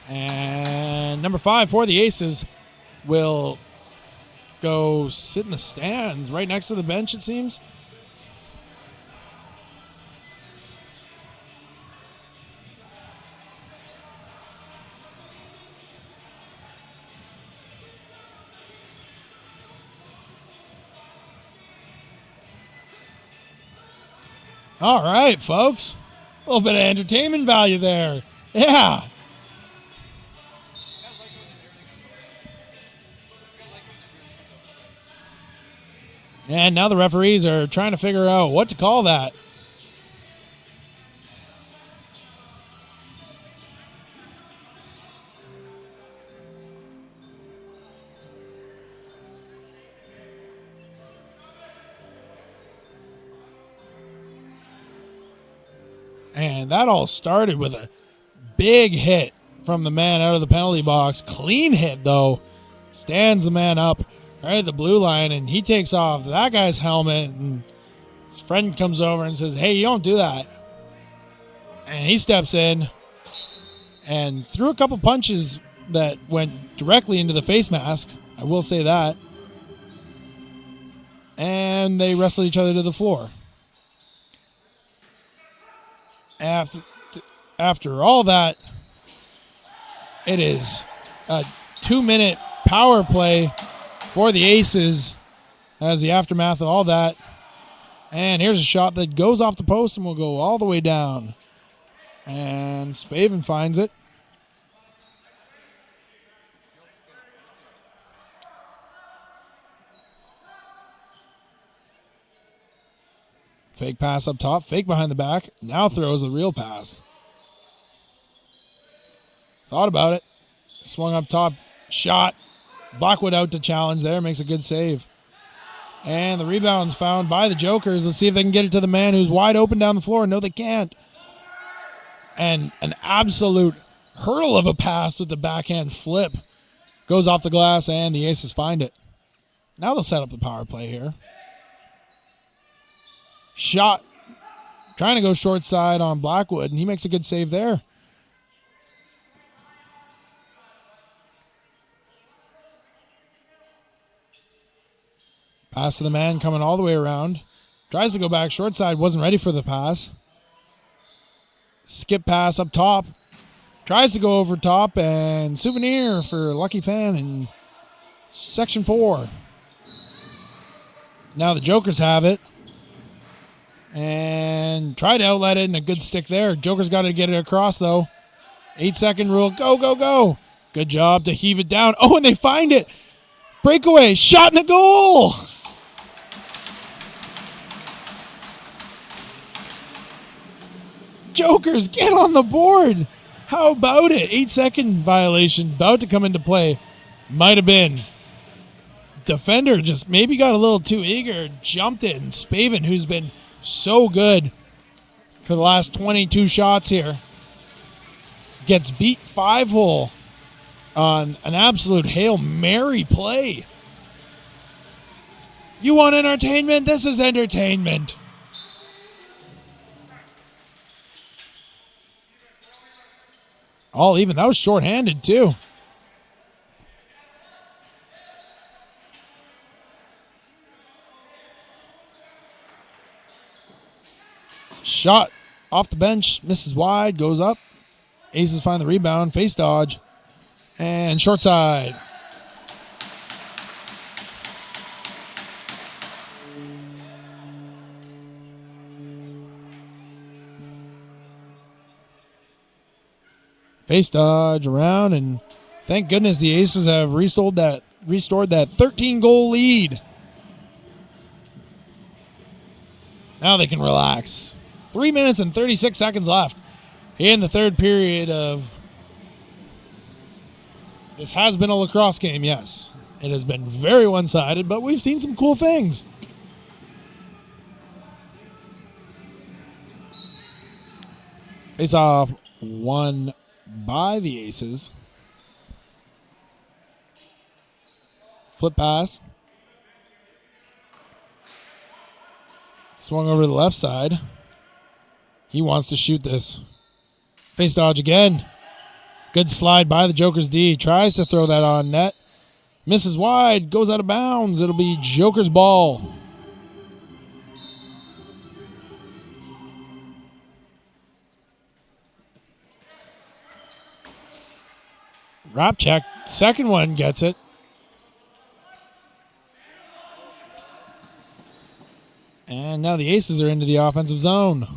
And number 5 for the Aces will go sit in the stands right next to the bench, it seems. All right, folks. A little bit of entertainment value there. Yeah. And now the referees are trying to figure out what to call that. And that all started with a big hit from the man out of the penalty box. Clean hit, though. Stands the man up right at the blue line, and he takes off that guy's helmet, and his friend comes over and says, hey, you don't do that. And he steps in and threw a couple punches that went directly into the face mask. I will say that. And they wrestled each other to the floor. After all that, it is a 2-minute power play for the Aces as the aftermath of all that. And here's a shot that goes off the post and will go all the way down. And Spaven finds it. Fake pass up top, fake behind the back. Now throws a real pass. Thought about it. Swung up top, shot. Blackwood out to challenge there, makes a good save. And the rebound's found by the Jokers. Let's see if they can get it to the man who's wide open down the floor. No, they can't. And an absolute hurdle of a pass with the backhand flip. Goes off the glass, and the Aces find it. Now they'll set up the power play here. Shot. Trying to go short side on Blackwood, and he makes a good save there. Pass to the man coming all the way around. Tries to go back short side, wasn't ready for the pass. Skip pass up top. Tries to go over top, and souvenir for Lucky Fan in section 4. Now the Jokers have it. And try to outlet it, and a good stick there. Joker's got to get it across, though. 8-second rule. Go, go, go. Good job to heave it down. Oh, and they find it. Breakaway. Shot and a goal. Jokers, get on the board. How about it? 8-second violation about to come into play. Might have been. Defender just maybe got a little too eager. Jumped it, and Spaven, who's been so good for the last 22 shots here, gets beat 5-hole on an absolute Hail Mary play. You want entertainment? This is entertainment. All even. That was shorthanded, too. Shot off the bench, misses wide, goes up. Aces find the rebound, face dodge, and short side. Face dodge around, and thank goodness the Aces have restored that 13-goal lead. Now they can relax. 3 minutes and 36 seconds left in the third period of this. Has been a lacrosse game, yes. It has been very one-sided, but we've seen some cool things. Face off won by the Aces. Flip pass. Swung over to the left side. He wants to shoot this. Face dodge again. Good slide by the Joker's D. Tries to throw that on net. Misses wide. Goes out of bounds. It'll be Joker's ball. Wrap check. Second one gets it. And now the Aces are into the offensive zone.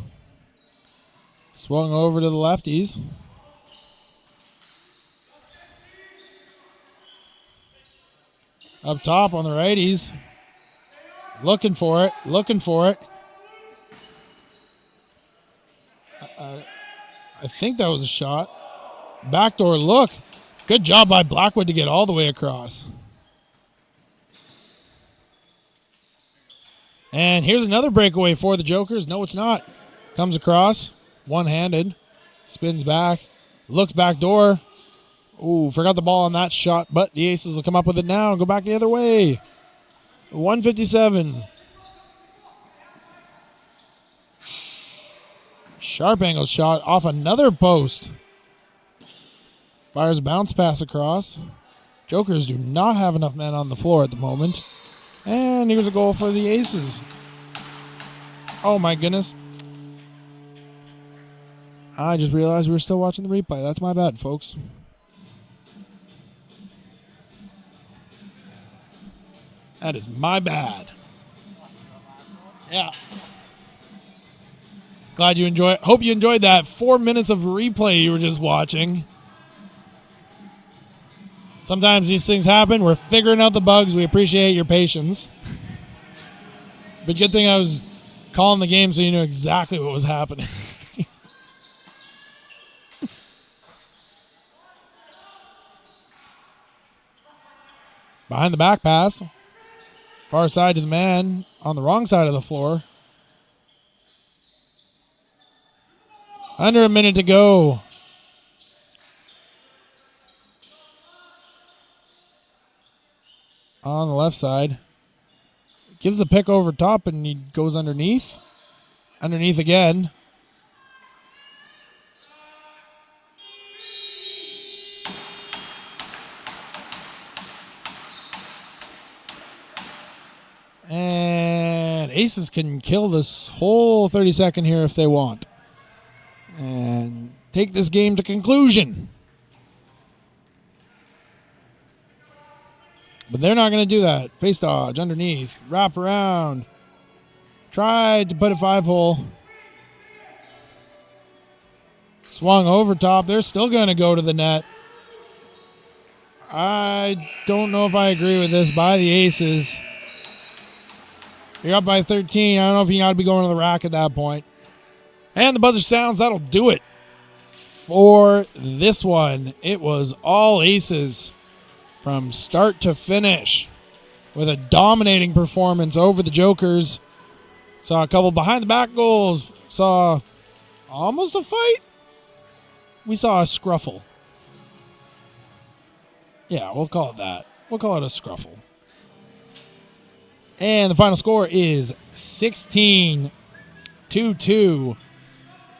Swung over to the lefties. Up top on the righties. Looking for it. Looking for it. I think that was a shot. Backdoor look. Good job by Blackwood to get all the way across. And here's another breakaway for the Jokers. No, it's not. Comes across. One-handed. Spins back. Looks back door. Ooh, forgot the ball on that shot, but the Aces will come up with it now and go back the other way. 157. Sharp angle shot off another post. Fires a bounce pass across. Jokers do not have enough men on the floor at the moment. And here's a goal for the Aces. Oh my goodness. I just realized we were still watching the replay. That's my bad, folks. That is my bad. Yeah. Glad you enjoyed. Hope you enjoyed that 4 minutes of replay you were just watching. Sometimes these things happen. We're figuring out the bugs. We appreciate your patience. But good thing I was calling the game so you knew exactly what was happening. Behind the back pass. Far side to the man on the wrong side of the floor. Under a minute to go. On the left side. Gives the pick over top and he goes underneath. Underneath again. And aces can kill this whole 30-second here if they want. And take this game to conclusion. But they're not going to do that. Face dodge underneath. Wrap around. Tried to put a 5-hole. Swung over top. They're still going to go to the net. I don't know if I agree with this. By the aces. You're up by 13. I don't know if you got to be going to the rack at that point. And the buzzer sounds. That'll do it for this one. It was all aces from start to finish with a dominating performance over the Jokers. Saw a couple behind the back goals. Saw almost a fight. We saw a scruffle. Yeah, we'll call it that. We'll call it a scruffle. And the final score is 16-2.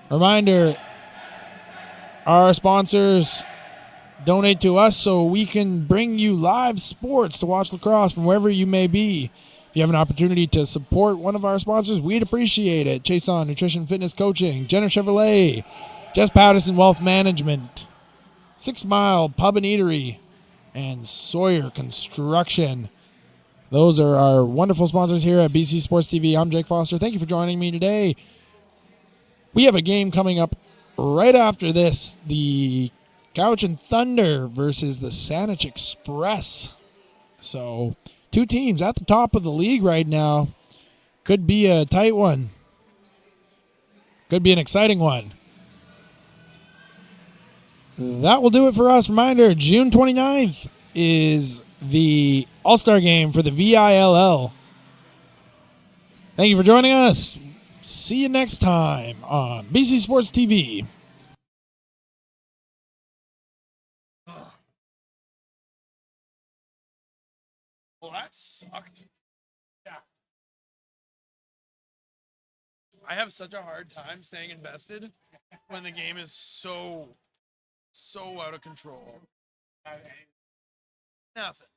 Reminder, our sponsors donate to us so we can bring you live sports to watch lacrosse from wherever you may be. If you have an opportunity to support one of our sponsors, we'd appreciate it. Chase On Nutrition Fitness Coaching, Jenner Chevrolet, Jess Patterson Wealth Management, 6 Mile Pub and Eatery, and Sawyer Construction. Those are our wonderful sponsors here at BC Sports TV. I'm Jake Foster. Thank you for joining me today. We have a game coming up right after this. The Cowichan Thunder versus the Saanich Express. So, 2 teams at the top of the league right now. Could be a tight one. Could be an exciting one. That will do it for us. Reminder, June 29th is the All-Star game for the VILL. Thank you for joining us. See you next time on BC Sports TV. Well, that sucked. Yeah. I have such a hard time staying invested when the game is so out of control. Nothing.